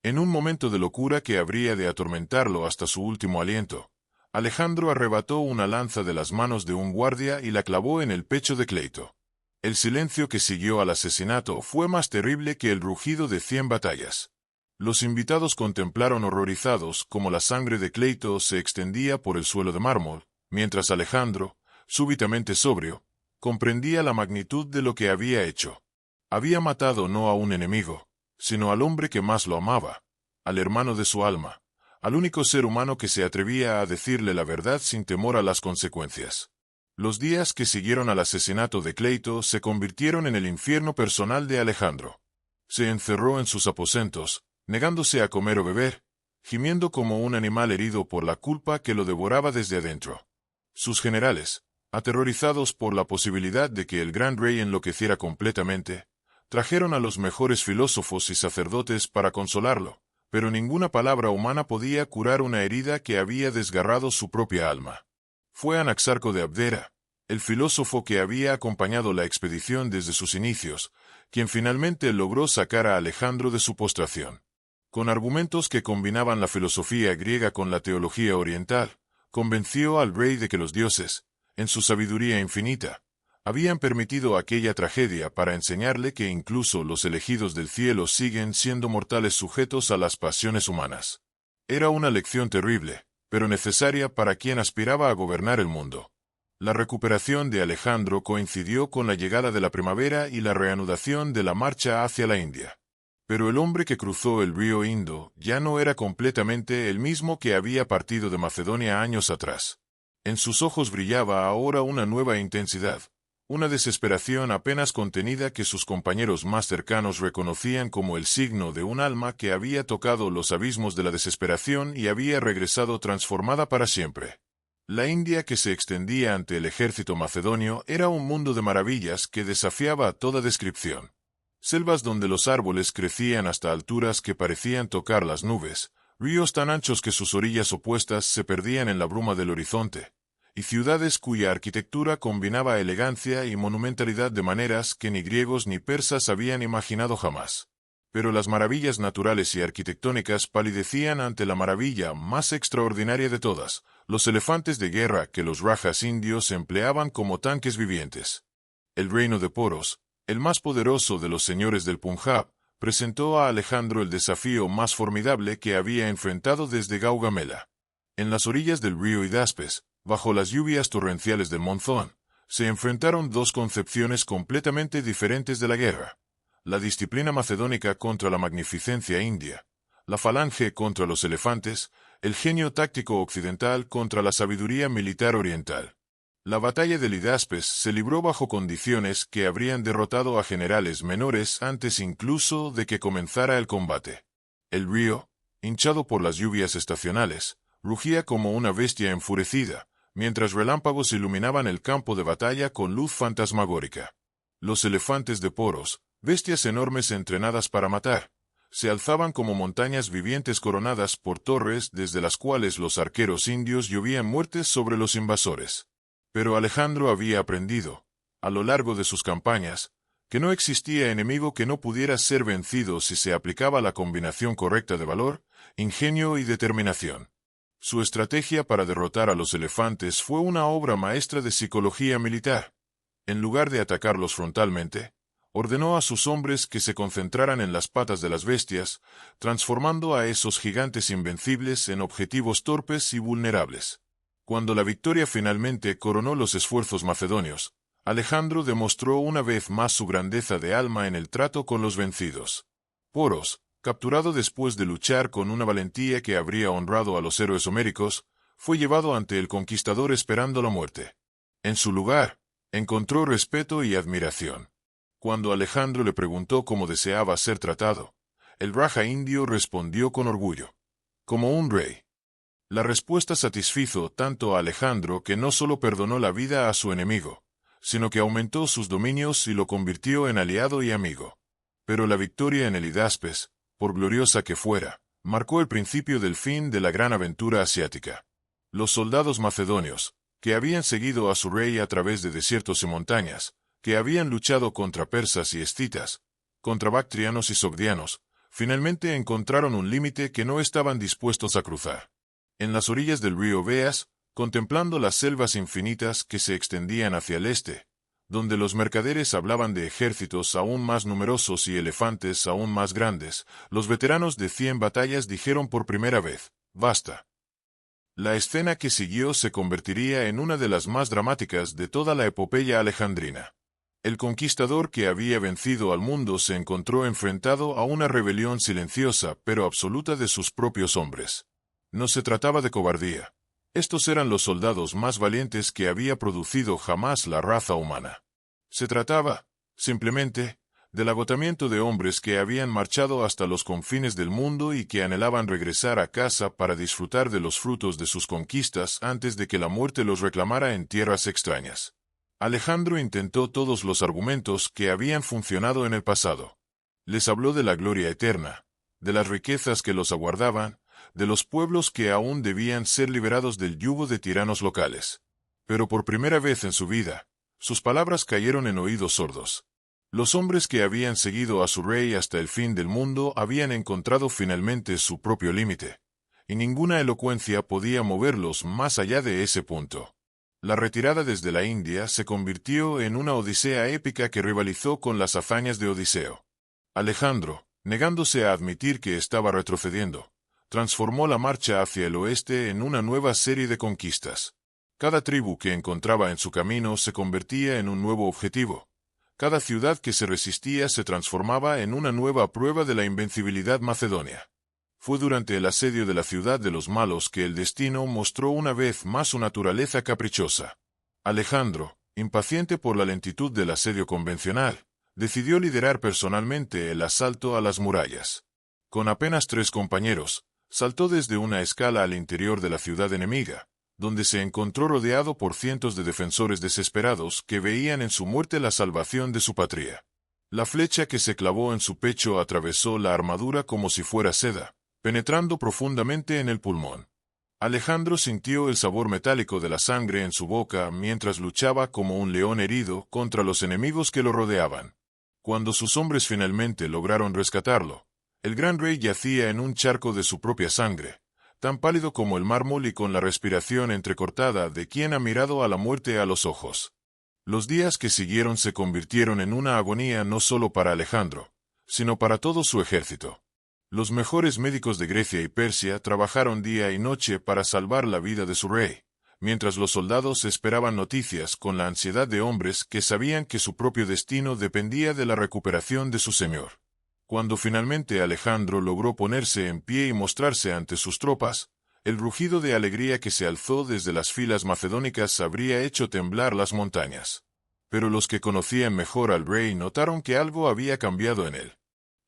En un momento de locura que habría de atormentarlo hasta su último aliento, Alejandro arrebató una lanza de las manos de un guardia y la clavó en el pecho de Cleito. El silencio que siguió al asesinato fue más terrible que el rugido de 100 batallas. Los invitados contemplaron horrorizados cómo la sangre de Cleito se extendía por el suelo de mármol, mientras Alejandro, súbitamente sobrio, comprendía la magnitud de lo que había hecho. Había matado no a un enemigo, sino al hombre que más lo amaba, al hermano de su alma, al único ser humano que se atrevía a decirle la verdad sin temor a las consecuencias. Los días que siguieron al asesinato de Cleito se convirtieron en el infierno personal de Alejandro. Se encerró en sus aposentos, negándose a comer o beber, gimiendo como un animal herido por la culpa que lo devoraba desde adentro. Sus generales, aterrorizados por la posibilidad de que el gran rey enloqueciera completamente, trajeron a los mejores filósofos y sacerdotes para consolarlo, pero ninguna palabra humana podía curar una herida que había desgarrado su propia alma. Fue Anaxarco de Abdera, el filósofo que había acompañado la expedición desde sus inicios, quien finalmente logró sacar a Alejandro de su postración. Con argumentos que combinaban la filosofía griega con la teología oriental, convenció al rey de que los dioses, en su sabiduría infinita, habían permitido aquella tragedia para enseñarle que incluso los elegidos del cielo siguen siendo mortales sujetos a las pasiones humanas. Era una lección terrible, pero necesaria para quien aspiraba a gobernar el mundo. La recuperación de Alejandro coincidió con la llegada de la primavera y la reanudación de la marcha hacia la India. Pero el hombre que cruzó el río Indo ya no era completamente el mismo que había partido de Macedonia años atrás. En sus ojos brillaba ahora una nueva intensidad, una desesperación apenas contenida que sus compañeros más cercanos reconocían como el signo de un alma que había tocado los abismos de la desesperación y había regresado transformada para siempre. La India que se extendía ante el ejército macedonio era un mundo de maravillas que desafiaba a toda descripción. Selvas donde los árboles crecían hasta alturas que parecían tocar las nubes, ríos tan anchos que sus orillas opuestas se perdían en la bruma del horizonte, y ciudades cuya arquitectura combinaba elegancia y monumentalidad de maneras que ni griegos ni persas habían imaginado jamás. Pero las maravillas naturales y arquitectónicas palidecían ante la maravilla más extraordinaria de todas, los elefantes de guerra que los rajas indios empleaban como tanques vivientes. El reino de Poros, el más poderoso de los señores del Punjab, presentó a Alejandro el desafío más formidable que había enfrentado desde Gaugamela. En las orillas del río Hidaspes, bajo las lluvias torrenciales del monzón, se enfrentaron dos concepciones completamente diferentes de la guerra: la disciplina macedónica contra la magnificencia india, la falange contra los elefantes, el genio táctico occidental contra la sabiduría militar oriental. La batalla del Hidaspes se libró bajo condiciones que habrían derrotado a generales menores antes incluso de que comenzara el combate. El río, hinchado por las lluvias estacionales, rugía como una bestia enfurecida, mientras relámpagos iluminaban el campo de batalla con luz fantasmagórica. Los elefantes de Poros, bestias enormes entrenadas para matar, se alzaban como montañas vivientes coronadas por torres desde las cuales los arqueros indios llovían muertes sobre los invasores. Pero Alejandro había aprendido, a lo largo de sus campañas, que no existía enemigo que no pudiera ser vencido si se aplicaba la combinación correcta de valor, ingenio y determinación. Su estrategia para derrotar a los elefantes fue una obra maestra de psicología militar. En lugar de atacarlos frontalmente, ordenó a sus hombres que se concentraran en las patas de las bestias, transformando a esos gigantes invencibles en objetivos torpes y vulnerables. Cuando la victoria finalmente coronó los esfuerzos macedonios, Alejandro demostró una vez más su grandeza de alma en el trato con los vencidos. Poros, capturado después de luchar con una valentía que habría honrado a los héroes homéricos, fue llevado ante el conquistador esperando la muerte. En su lugar, encontró respeto y admiración. Cuando Alejandro le preguntó cómo deseaba ser tratado, el Raja indio respondió con orgullo: como un rey. La respuesta satisfizo tanto a Alejandro que no solo perdonó la vida a su enemigo, sino que aumentó sus dominios y lo convirtió en aliado y amigo. Pero la victoria en el Hidaspes, por gloriosa que fuera, marcó el principio del fin de la gran aventura asiática. Los soldados macedonios, que habían seguido a su rey a través de desiertos y montañas, que habían luchado contra persas y escitas, contra bactrianos y sogdianos, finalmente encontraron un límite que no estaban dispuestos a cruzar. En las orillas del río Beas, contemplando las selvas infinitas que se extendían hacia el este, donde los mercaderes hablaban de ejércitos aún más numerosos y elefantes aún más grandes, los veteranos de 100 batallas dijeron por primera vez: «Basta». La escena que siguió se convertiría en una de las más dramáticas de toda la epopeya alejandrina. El conquistador que había vencido al mundo se encontró enfrentado a una rebelión silenciosa pero absoluta de sus propios hombres. No se trataba de cobardía. Estos eran los soldados más valientes que había producido jamás la raza humana. Se trataba, simplemente, del agotamiento de hombres que habían marchado hasta los confines del mundo y que anhelaban regresar a casa para disfrutar de los frutos de sus conquistas antes de que la muerte los reclamara en tierras extrañas. Alejandro intentó todos los argumentos que habían funcionado en el pasado. Les habló de la gloria eterna, de las riquezas que los aguardaban, de los pueblos que aún debían ser liberados del yugo de tiranos locales. Pero por primera vez en su vida, sus palabras cayeron en oídos sordos. Los hombres que habían seguido a su rey hasta el fin del mundo habían encontrado finalmente su propio límite, y ninguna elocuencia podía moverlos más allá de ese punto. La retirada desde la India se convirtió en una odisea épica que rivalizó con las hazañas de Odiseo. Alejandro, negándose a admitir que estaba retrocediendo, transformó la marcha hacia el oeste en una nueva serie de conquistas. Cada tribu que encontraba en su camino se convertía en un nuevo objetivo. Cada ciudad que se resistía se transformaba en una nueva prueba de la invencibilidad macedonia. Fue durante el asedio de la ciudad de los malos que el destino mostró una vez más su naturaleza caprichosa. Alejandro, impaciente por la lentitud del asedio convencional, decidió liderar personalmente el asalto a las murallas. Con apenas 3 compañeros, saltó desde una escala al interior de la ciudad enemiga, donde se encontró rodeado por cientos de defensores desesperados que veían en su muerte la salvación de su patria. La flecha que se clavó en su pecho atravesó la armadura como si fuera seda, penetrando profundamente en el pulmón. Alejandro sintió el sabor metálico de la sangre en su boca mientras luchaba como un león herido contra los enemigos que lo rodeaban. Cuando sus hombres finalmente lograron rescatarlo, el gran rey yacía en un charco de su propia sangre, tan pálido como el mármol y con la respiración entrecortada de quien ha mirado a la muerte a los ojos. Los días que siguieron se convirtieron en una agonía no solo para Alejandro, sino para todo su ejército. Los mejores médicos de Grecia y Persia trabajaron día y noche para salvar la vida de su rey, mientras los soldados esperaban noticias con la ansiedad de hombres que sabían que su propio destino dependía de la recuperación de su señor. Cuando finalmente Alejandro logró ponerse en pie y mostrarse ante sus tropas, el rugido de alegría que se alzó desde las filas macedónicas habría hecho temblar las montañas. Pero los que conocían mejor al rey notaron que algo había cambiado en él.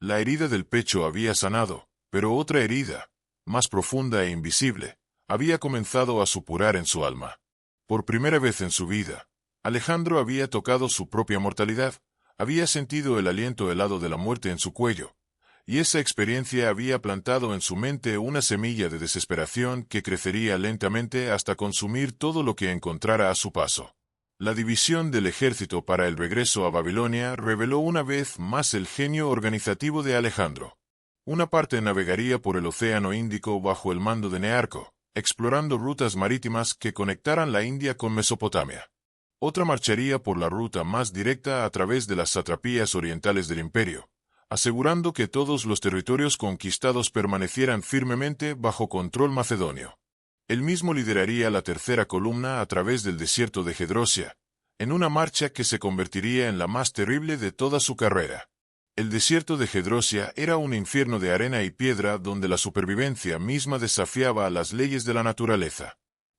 La herida del pecho había sanado, pero otra herida, más profunda e invisible, había comenzado a supurar en su alma. Por primera vez en su vida, Alejandro había tocado su propia mortalidad. Había sentido el aliento helado de la muerte en su cuello, y esa experiencia había plantado en su mente una semilla de desesperación que crecería lentamente hasta consumir todo lo que encontrara a su paso. La división del ejército para el regreso a Babilonia reveló una vez más el genio organizativo de Alejandro. Una parte navegaría por el Océano Índico bajo el mando de Nearco, explorando rutas marítimas que conectaran la India con Mesopotamia. Otra marcharía por la ruta más directa a través de las satrapías orientales del imperio, asegurando que todos los territorios conquistados permanecieran firmemente bajo control macedonio. Él mismo lideraría la tercera columna a través del desierto de Gedrosia, en una marcha que se convertiría en la más terrible de toda su carrera. El desierto de Gedrosia era un infierno de arena y piedra donde la supervivencia misma desafiaba a las leyes de la naturaleza.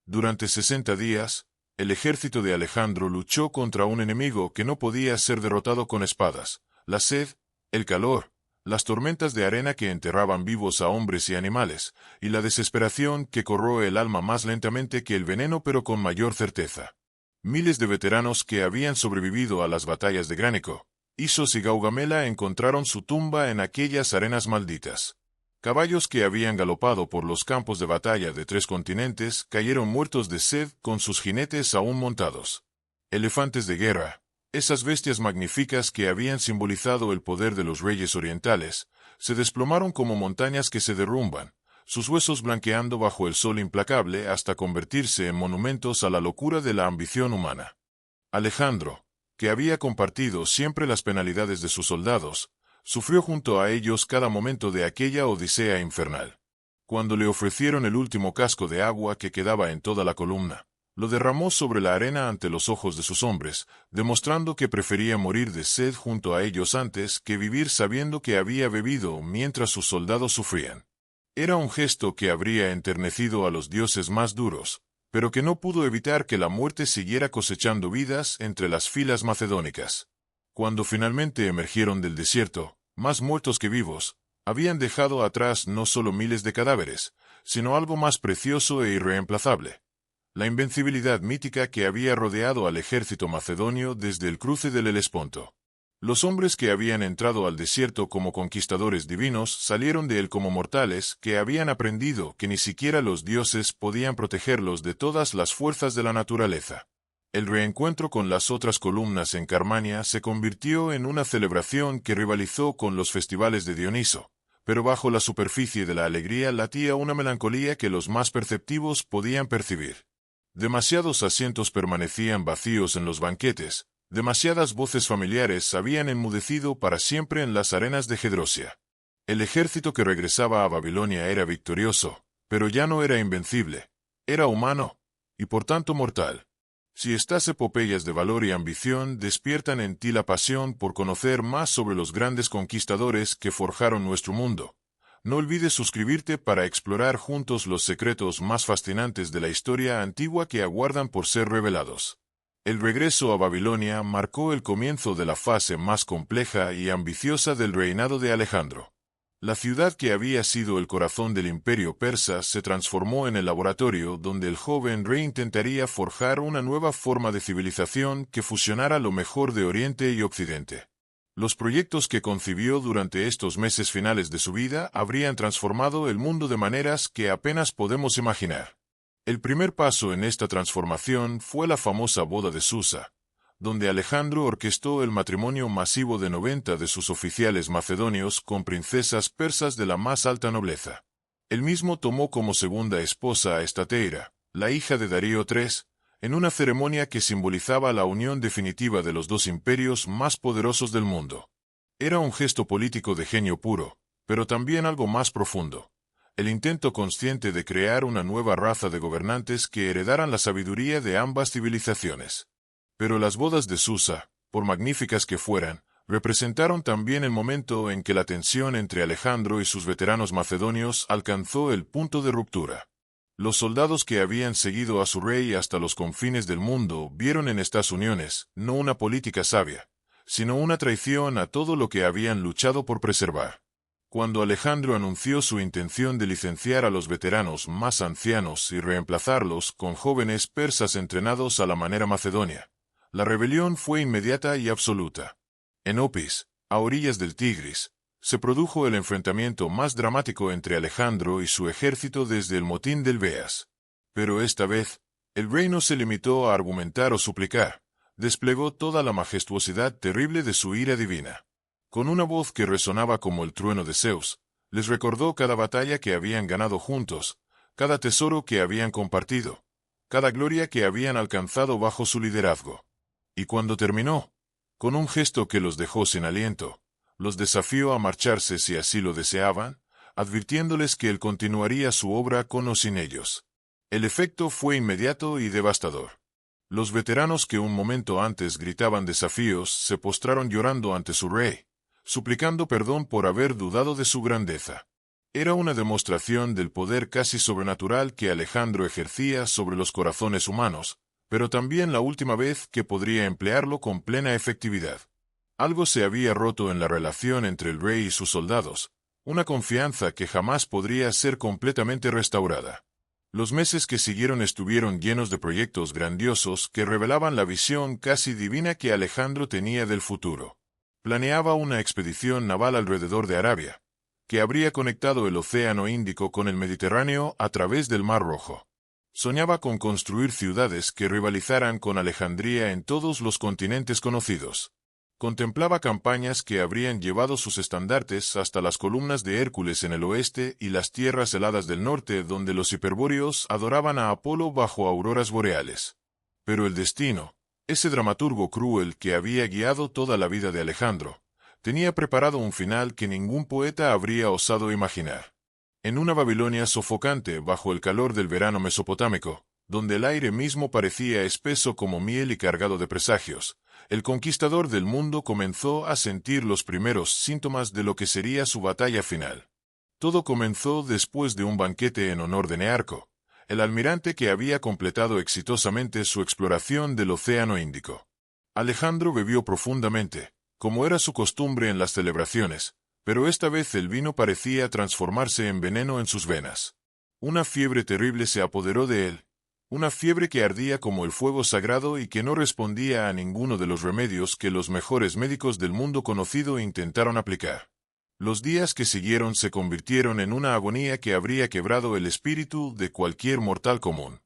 Durante 60 días, el ejército de Alejandro luchó contra un enemigo que no podía ser derrotado con espadas: la sed, el calor, las tormentas de arena que enterraban vivos a hombres y animales, y la desesperación que corroe el alma más lentamente que el veneno, pero con mayor certeza. Miles de veteranos que habían sobrevivido a las batallas de Gránico, Isos y Gaugamela encontraron su tumba en aquellas arenas malditas. Caballos que habían galopado por los campos de batalla de 3 continentes cayeron muertos de sed con sus jinetes aún montados. Elefantes de guerra, esas bestias magníficas que habían simbolizado el poder de los reyes orientales, se desplomaron como montañas que se derrumban, sus huesos blanqueando bajo el sol implacable hasta convertirse en monumentos a la locura de la ambición humana. Alejandro, que había compartido siempre las penalidades de sus soldados, sufrió junto a ellos cada momento de aquella odisea infernal. Cuando le ofrecieron el último casco de agua que quedaba en toda la columna, lo derramó sobre la arena ante los ojos de sus hombres, demostrando que prefería morir de sed junto a ellos antes que vivir sabiendo que había bebido mientras sus soldados sufrían. Era un gesto que habría enternecido a los dioses más duros, pero que no pudo evitar que la muerte siguiera cosechando vidas entre las filas macedónicas. Cuando finalmente emergieron del desierto, más muertos que vivos, habían dejado atrás no solo miles de cadáveres, sino algo más precioso e irreemplazable: la invencibilidad mítica que había rodeado al ejército macedonio desde el cruce del Helesponto. Los hombres que habían entrado al desierto como conquistadores divinos salieron de él como mortales que habían aprendido que ni siquiera los dioses podían protegerlos de todas las fuerzas de la naturaleza. El reencuentro con las otras columnas en Carmania se convirtió en una celebración que rivalizó con los festivales de Dioniso, pero bajo la superficie de la alegría latía una melancolía que los más perceptivos podían percibir. Demasiados asientos permanecían vacíos en los banquetes, demasiadas voces familiares habían enmudecido para siempre en las arenas de Gedrosia. El ejército que regresaba a Babilonia era victorioso, pero ya no era invencible, era humano, y por tanto mortal. Si estas epopeyas de valor y ambición despiertan en ti la pasión por conocer más sobre los grandes conquistadores que forjaron nuestro mundo, no olvides suscribirte para explorar juntos los secretos más fascinantes de la historia antigua que aguardan por ser revelados. El regreso a Babilonia marcó el comienzo de la fase más compleja y ambiciosa del reinado de Alejandro. La ciudad que había sido el corazón del imperio persa se transformó en el laboratorio donde el joven rey intentaría forjar una nueva forma de civilización que fusionara lo mejor de Oriente y Occidente. Los proyectos que concibió durante estos meses finales de su vida habrían transformado el mundo de maneras que apenas podemos imaginar. El primer paso en esta transformación fue la famosa boda de Susa, donde Alejandro orquestó el matrimonio masivo de 90 de sus oficiales macedonios con princesas persas de la más alta nobleza. Él mismo tomó como segunda esposa a Estateira, la hija de Darío III, en una ceremonia que simbolizaba la unión definitiva de los dos imperios más poderosos del mundo. Era un gesto político de genio puro, pero también algo más profundo: el intento consciente de crear una nueva raza de gobernantes que heredaran la sabiduría de ambas civilizaciones. Pero las bodas de Susa, por magníficas que fueran, representaron también el momento en que la tensión entre Alejandro y sus veteranos macedonios alcanzó el punto de ruptura. Los soldados que habían seguido a su rey hasta los confines del mundo vieron en estas uniones no una política sabia, sino una traición a todo lo que habían luchado por preservar. Cuando Alejandro anunció su intención de licenciar a los veteranos más ancianos y reemplazarlos con jóvenes persas entrenados a la manera macedonia, la rebelión fue inmediata y absoluta. En Opis, a orillas del Tigris, se produjo el enfrentamiento más dramático entre Alejandro y su ejército desde el motín del Beas. Pero esta vez, el rey no se limitó a argumentar o suplicar, desplegó toda la majestuosidad terrible de su ira divina. Con una voz que resonaba como el trueno de Zeus, les recordó cada batalla que habían ganado juntos, cada tesoro que habían compartido, cada gloria que habían alcanzado bajo su liderazgo. Y cuando terminó, con un gesto que los dejó sin aliento, los desafió a marcharse si así lo deseaban, advirtiéndoles que él continuaría su obra con o sin ellos. El efecto fue inmediato y devastador. Los veteranos que un momento antes gritaban desafíos se postraron llorando ante su rey, suplicando perdón por haber dudado de su grandeza. Era una demostración del poder casi sobrenatural que Alejandro ejercía sobre los corazones humanos, pero también la última vez que podría emplearlo con plena efectividad. Algo se había roto en la relación entre el rey y sus soldados, una confianza que jamás podría ser completamente restaurada. Los meses que siguieron estuvieron llenos de proyectos grandiosos que revelaban la visión casi divina que Alejandro tenía del futuro. Planeaba una expedición naval alrededor de Arabia, que habría conectado el Océano Índico con el Mediterráneo a través del Mar Rojo. Soñaba con construir ciudades que rivalizaran con Alejandría en todos los continentes conocidos. Contemplaba campañas que habrían llevado sus estandartes hasta las columnas de Hércules en el oeste y las tierras heladas del norte, donde los hiperbóreos adoraban a Apolo bajo auroras boreales. Pero el destino, ese dramaturgo cruel que había guiado toda la vida de Alejandro, tenía preparado un final que ningún poeta habría osado imaginar. En una Babilonia sofocante bajo el calor del verano mesopotámico, donde el aire mismo parecía espeso como miel y cargado de presagios, el conquistador del mundo comenzó a sentir los primeros síntomas de lo que sería su batalla final. Todo comenzó después de un banquete en honor de Nearco, el almirante que había completado exitosamente su exploración del Océano Índico. Alejandro bebió profundamente, como era su costumbre en las celebraciones, pero esta vez el vino parecía transformarse en veneno en sus venas. Una fiebre terrible se apoderó de él, una fiebre que ardía como el fuego sagrado y que no respondía a ninguno de los remedios que los mejores médicos del mundo conocido intentaron aplicar. Los días que siguieron se convirtieron en una agonía que habría quebrado el espíritu de cualquier mortal común.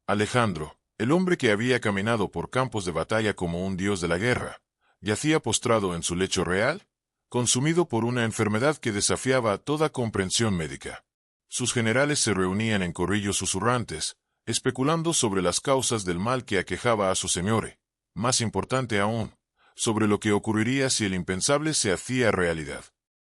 Alejandro, el hombre que había caminado por campos de batalla como un dios de la guerra, yacía postrado en su lecho real, consumido por una enfermedad que desafiaba toda comprensión médica. Sus generales se reunían en corrillos susurrantes, especulando sobre las causas del mal que aquejaba a su señor, más importante aún, sobre lo que ocurriría si el impensable se hacía realidad.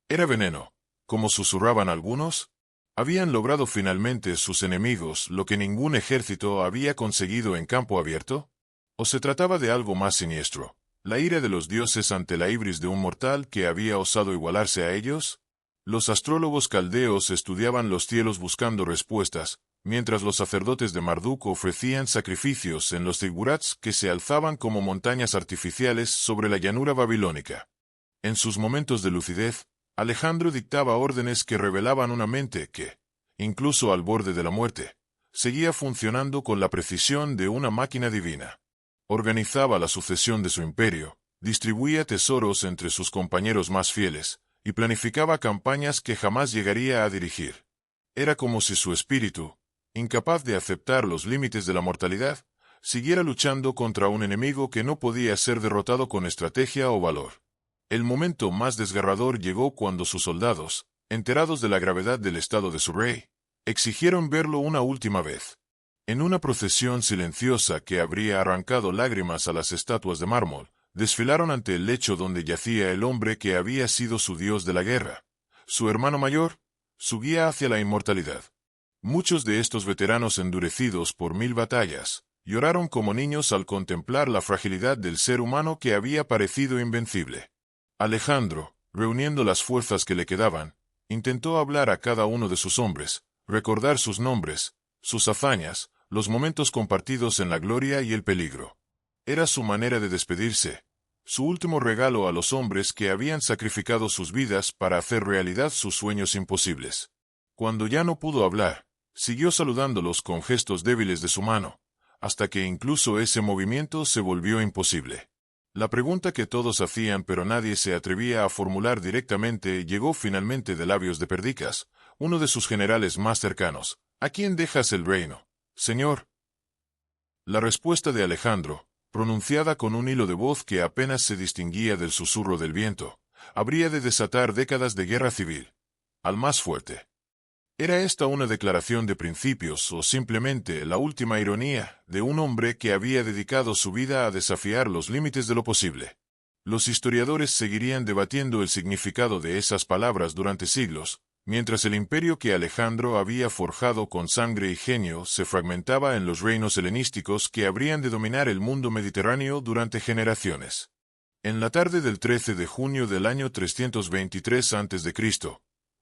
¿Era veneno, como susurraban algunos? ¿Habían logrado finalmente sus enemigos lo que ningún ejército había conseguido en campo abierto? ¿O se trataba de algo más siniestro, la ira de los dioses ante la ibris de un mortal que había osado igualarse a ellos? Los astrólogos caldeos estudiaban los cielos buscando respuestas, mientras los sacerdotes de Marduk ofrecían sacrificios en los zigurats que se alzaban como montañas artificiales sobre la llanura babilónica. En sus momentos de lucidez, Alejandro dictaba órdenes que revelaban una mente que, incluso al borde de la muerte, seguía funcionando con la precisión de una máquina divina. Organizaba la sucesión de su imperio, distribuía tesoros entre sus compañeros más fieles, y planificaba campañas que jamás llegaría a dirigir. Era como si su espíritu, incapaz de aceptar los límites de la mortalidad, siguiera luchando contra un enemigo que no podía ser derrotado con estrategia o valor. El momento más desgarrador llegó cuando sus soldados, enterados de la gravedad del estado de su rey, exigieron verlo una última vez. En una procesión silenciosa que habría arrancado lágrimas a las estatuas de mármol, desfilaron ante el lecho donde yacía el hombre que había sido su dios de la guerra, su hermano mayor, su guía hacia la inmortalidad. Muchos de estos veteranos endurecidos por 1000 batallas, lloraron como niños al contemplar la fragilidad del ser humano que había parecido invencible. Alejandro, reuniendo las fuerzas que le quedaban, intentó hablar a cada uno de sus hombres, recordar sus nombres, sus hazañas, los momentos compartidos en la gloria y el peligro. Era su manera de despedirse, su último regalo a los hombres que habían sacrificado sus vidas para hacer realidad sus sueños imposibles. Cuando ya no pudo hablar, siguió saludándolos con gestos débiles de su mano, hasta que incluso ese movimiento se volvió imposible. La pregunta que todos hacían pero nadie se atrevía a formular directamente llegó finalmente de labios de Perdicas, uno de sus generales más cercanos. ¿A quién dejas el reino, señor? La respuesta de Alejandro, pronunciada con un hilo de voz que apenas se distinguía del susurro del viento, habría de desatar décadas de guerra civil. Al más fuerte. ¿Era esta una declaración de principios o simplemente la última ironía de un hombre que había dedicado su vida a desafiar los límites de lo posible? Los historiadores seguirían debatiendo el significado de esas palabras durante siglos, mientras el imperio que Alejandro había forjado con sangre y genio se fragmentaba en los reinos helenísticos que habrían de dominar el mundo mediterráneo durante generaciones. En la tarde del 13 de junio del año 323 a.C.,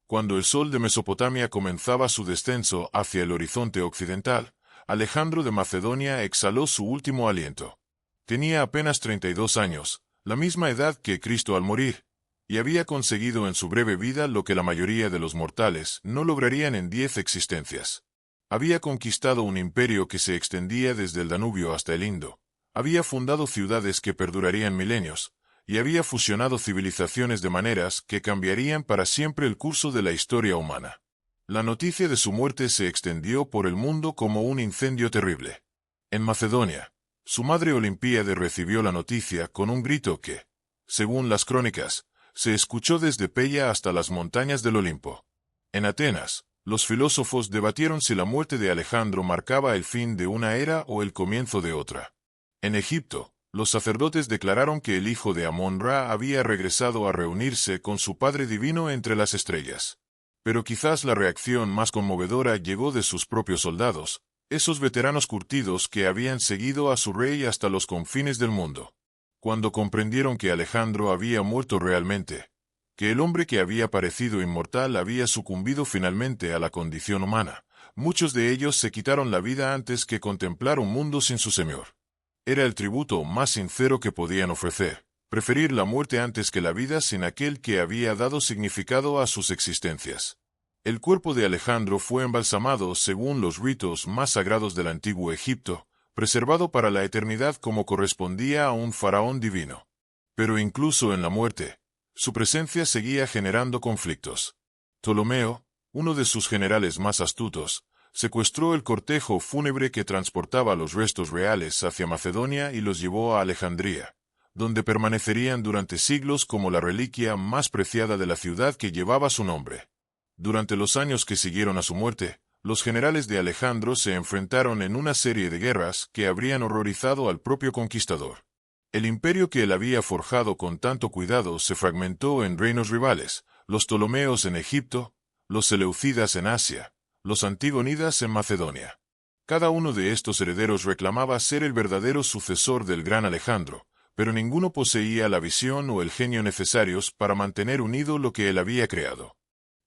Cuando el sol de Mesopotamia comenzaba su descenso hacia el horizonte occidental, Alejandro de Macedonia exhaló su último aliento. Tenía apenas 32 años, la misma edad que Cristo al morir, y había conseguido en su breve vida lo que la mayoría de los mortales no lograrían en 10 existencias. Había conquistado un imperio que se extendía desde el Danubio hasta el Indo, había fundado ciudades que perdurarían milenios, y había fusionado civilizaciones de maneras que cambiarían para siempre el curso de la historia humana. La noticia de su muerte se extendió por el mundo como un incendio terrible. En Macedonia, su madre Olimpíade recibió la noticia con un grito que, según las crónicas, se escuchó desde Pella hasta las montañas del Olimpo. En Atenas, los filósofos debatieron si la muerte de Alejandro marcaba el fin de una era o el comienzo de otra. En Egipto, los sacerdotes declararon que el hijo de Amón-Ra había regresado a reunirse con su Padre Divino entre las estrellas. Pero quizás la reacción más conmovedora llegó de sus propios soldados, esos veteranos curtidos que habían seguido a su rey hasta los confines del mundo. Cuando comprendieron que Alejandro había muerto realmente, que el hombre que había parecido inmortal había sucumbido finalmente a la condición humana, muchos de ellos se quitaron la vida antes que contemplar un mundo sin su Señor. Era el tributo más sincero que podían ofrecer, preferir la muerte antes que la vida sin aquel que había dado significado a sus existencias. El cuerpo de Alejandro fue embalsamado según los ritos más sagrados del antiguo Egipto, preservado para la eternidad como correspondía a un faraón divino. Pero incluso en la muerte, su presencia seguía generando conflictos. Ptolomeo, uno de sus generales más astutos, secuestró el cortejo fúnebre que transportaba los restos reales hacia Macedonia y los llevó a Alejandría, donde permanecerían durante siglos como la reliquia más preciada de la ciudad que llevaba su nombre. Durante los años que siguieron a su muerte, los generales de Alejandro se enfrentaron en una serie de guerras que habrían horrorizado al propio conquistador. El imperio que él había forjado con tanto cuidado se fragmentó en reinos rivales, los Ptolomeos en Egipto, los Seleucidas en Asia, los Antigonidas en Macedonia. Cada uno de estos herederos reclamaba ser el verdadero sucesor del gran Alejandro, pero ninguno poseía la visión o el genio necesarios para mantener unido lo que él había creado.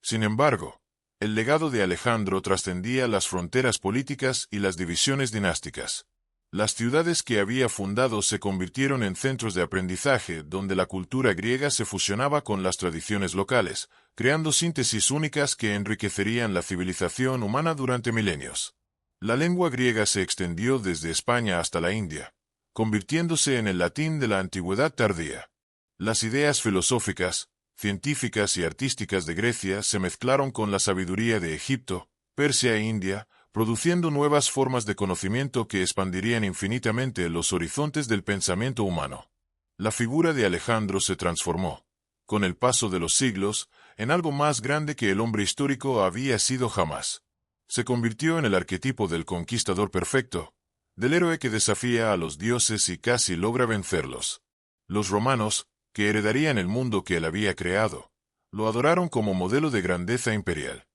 Sin embargo, el legado de Alejandro trascendía las fronteras políticas y las divisiones dinásticas. Las ciudades que había fundado se convirtieron en centros de aprendizaje donde la cultura griega se fusionaba con las tradiciones locales, creando síntesis únicas que enriquecerían la civilización humana durante milenios. La lengua griega se extendió desde España hasta la India, convirtiéndose en el latín de la antigüedad tardía. Las ideas filosóficas, científicas y artísticas de Grecia se mezclaron con la sabiduría de Egipto, Persia e India, produciendo nuevas formas de conocimiento que expandirían infinitamente los horizontes del pensamiento humano. La figura de Alejandro se transformó, con el paso de los siglos, en algo más grande que el hombre histórico había sido jamás. Se convirtió en el arquetipo del conquistador perfecto, del héroe que desafía a los dioses y casi logra vencerlos. Los romanos, que heredarían el mundo que él había creado, lo adoraron como modelo de grandeza imperial.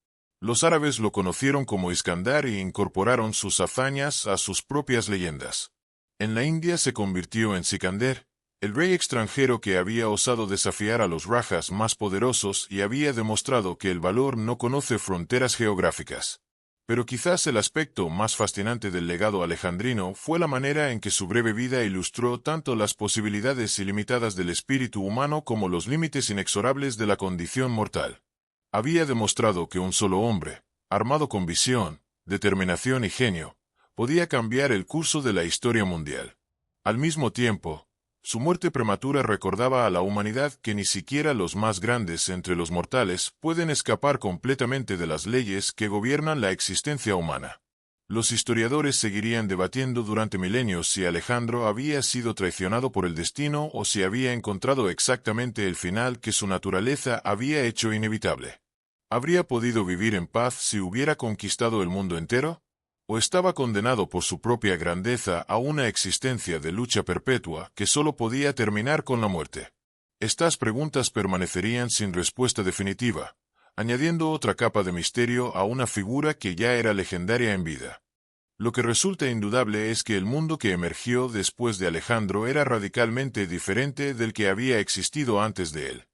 Los árabes lo conocieron como Iskandar e incorporaron sus hazañas a sus propias leyendas. En la India se convirtió en Sikander, el rey extranjero que había osado desafiar a los rajas más poderosos y había demostrado que el valor no conoce fronteras geográficas. Pero quizás el aspecto más fascinante del legado alejandrino fue la manera en que su breve vida ilustró tanto las posibilidades ilimitadas del espíritu humano como los límites inexorables de la condición mortal. Había demostrado que un solo hombre, armado con visión, determinación y genio, podía cambiar el curso de la historia mundial. Al mismo tiempo, su muerte prematura recordaba a la humanidad que ni siquiera los más grandes entre los mortales pueden escapar completamente de las leyes que gobiernan la existencia humana. Los historiadores seguirían debatiendo durante milenios si Alejandro había sido traicionado por el destino o si había encontrado exactamente el final que su naturaleza había hecho inevitable. ¿Habría podido vivir en paz si hubiera conquistado el mundo entero? ¿O estaba condenado por su propia grandeza a una existencia de lucha perpetua que solo podía terminar con la muerte? Estas preguntas permanecerían sin respuesta definitiva, añadiendo otra capa de misterio a una figura que ya era legendaria en vida. Lo que resulta indudable es que el mundo que emergió después de Alejandro era radicalmente diferente del que había existido antes de él.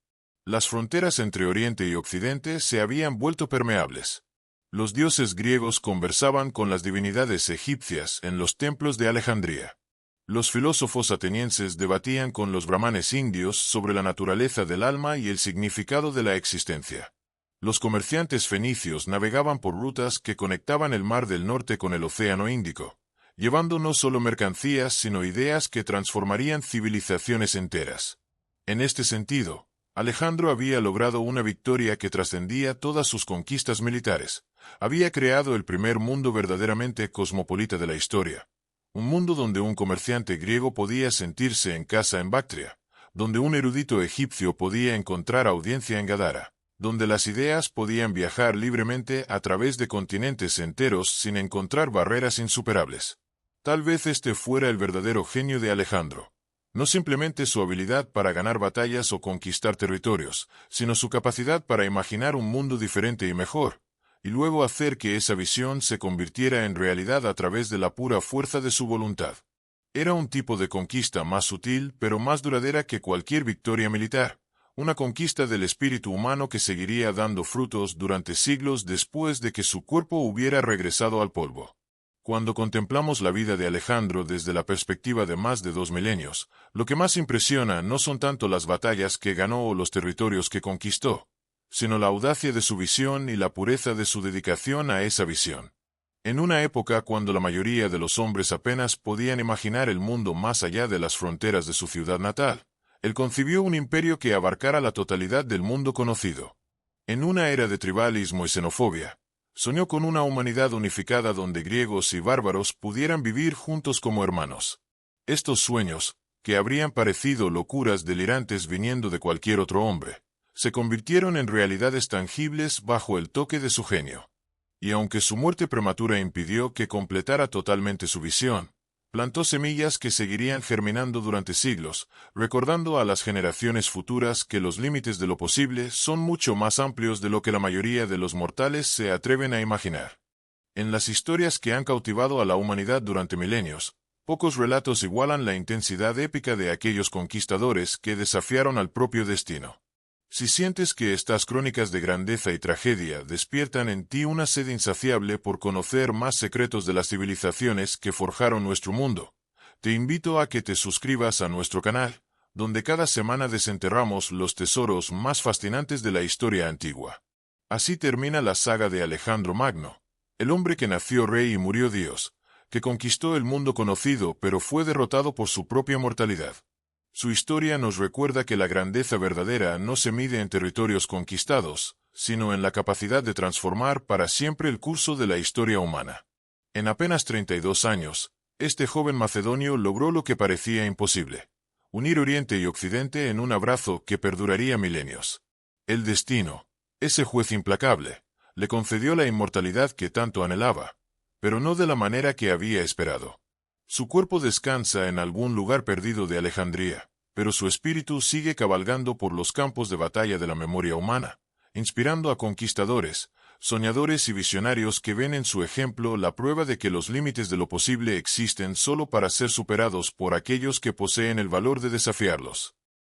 Las fronteras entre Oriente y Occidente se habían vuelto permeables. Los dioses griegos conversaban con las divinidades egipcias en los templos de Alejandría. Los filósofos atenienses debatían con los brahmanes indios sobre la naturaleza del alma y el significado de la existencia. Los comerciantes fenicios navegaban por rutas que conectaban el Mar del Norte con el Océano Índico, llevando no solo mercancías sino ideas que transformarían civilizaciones enteras. En este sentido, Alejandro había logrado una victoria que trascendía todas sus conquistas militares. Había creado el primer mundo verdaderamente cosmopolita de la historia. Un mundo donde un comerciante griego podía sentirse en casa en Bactria, donde un erudito egipcio podía encontrar audiencia en Gadara, donde las ideas podían viajar libremente a través de continentes enteros sin encontrar barreras insuperables. Tal vez este fuera el verdadero genio de Alejandro. No simplemente su habilidad para ganar batallas o conquistar territorios, sino su capacidad para imaginar un mundo diferente y mejor, y luego hacer que esa visión se convirtiera en realidad a través de la pura fuerza de su voluntad. Era un tipo de conquista más sutil pero más duradera que cualquier victoria militar, una conquista del espíritu humano que seguiría dando frutos durante siglos después de que su cuerpo hubiera regresado al polvo. Cuando contemplamos la vida de Alejandro desde la perspectiva de más de 2 milenios, lo que más impresiona no son tanto las batallas que ganó o los territorios que conquistó, sino la audacia de su visión y la pureza de su dedicación a esa visión. En una época cuando la mayoría de los hombres apenas podían imaginar el mundo más allá de las fronteras de su ciudad natal, él concibió un imperio que abarcara la totalidad del mundo conocido. En una era de tribalismo y xenofobia, soñó con una humanidad unificada donde griegos y bárbaros pudieran vivir juntos como hermanos. Estos sueños, que habrían parecido locuras delirantes viniendo de cualquier otro hombre, se convirtieron en realidades tangibles bajo el toque de su genio. Y aunque su muerte prematura impidió que completara totalmente su visión, plantó semillas que seguirían germinando durante siglos, recordando a las generaciones futuras que los límites de lo posible son mucho más amplios de lo que la mayoría de los mortales se atreven a imaginar. En las historias que han cautivado a la humanidad durante milenios, pocos relatos igualan la intensidad épica de aquellos conquistadores que desafiaron al propio destino. Si sientes que estas crónicas de grandeza y tragedia despiertan en ti una sed insaciable por conocer más secretos de las civilizaciones que forjaron nuestro mundo, te invito a que te suscribas a nuestro canal, donde cada semana desenterramos los tesoros más fascinantes de la historia antigua. Así termina la saga de Alejandro Magno, el hombre que nació rey y murió Dios, que conquistó el mundo conocido pero fue derrotado por su propia mortalidad. Su historia nos recuerda que la grandeza verdadera no se mide en territorios conquistados, sino en la capacidad de transformar para siempre el curso de la historia humana. En apenas 32 años, este joven macedonio logró lo que parecía imposible: unir Oriente y Occidente en un abrazo que perduraría milenios. El destino, ese juez implacable, le concedió la inmortalidad que tanto anhelaba, pero no de la manera que había esperado. Su cuerpo descansa en algún lugar perdido de Alejandría, pero su espíritu sigue cabalgando por los campos de batalla de la memoria humana, inspirando a conquistadores, soñadores y visionarios que ven en su ejemplo la prueba de que los límites de lo posible existen solo para ser superados por aquellos que poseen el valor de desafiarlos.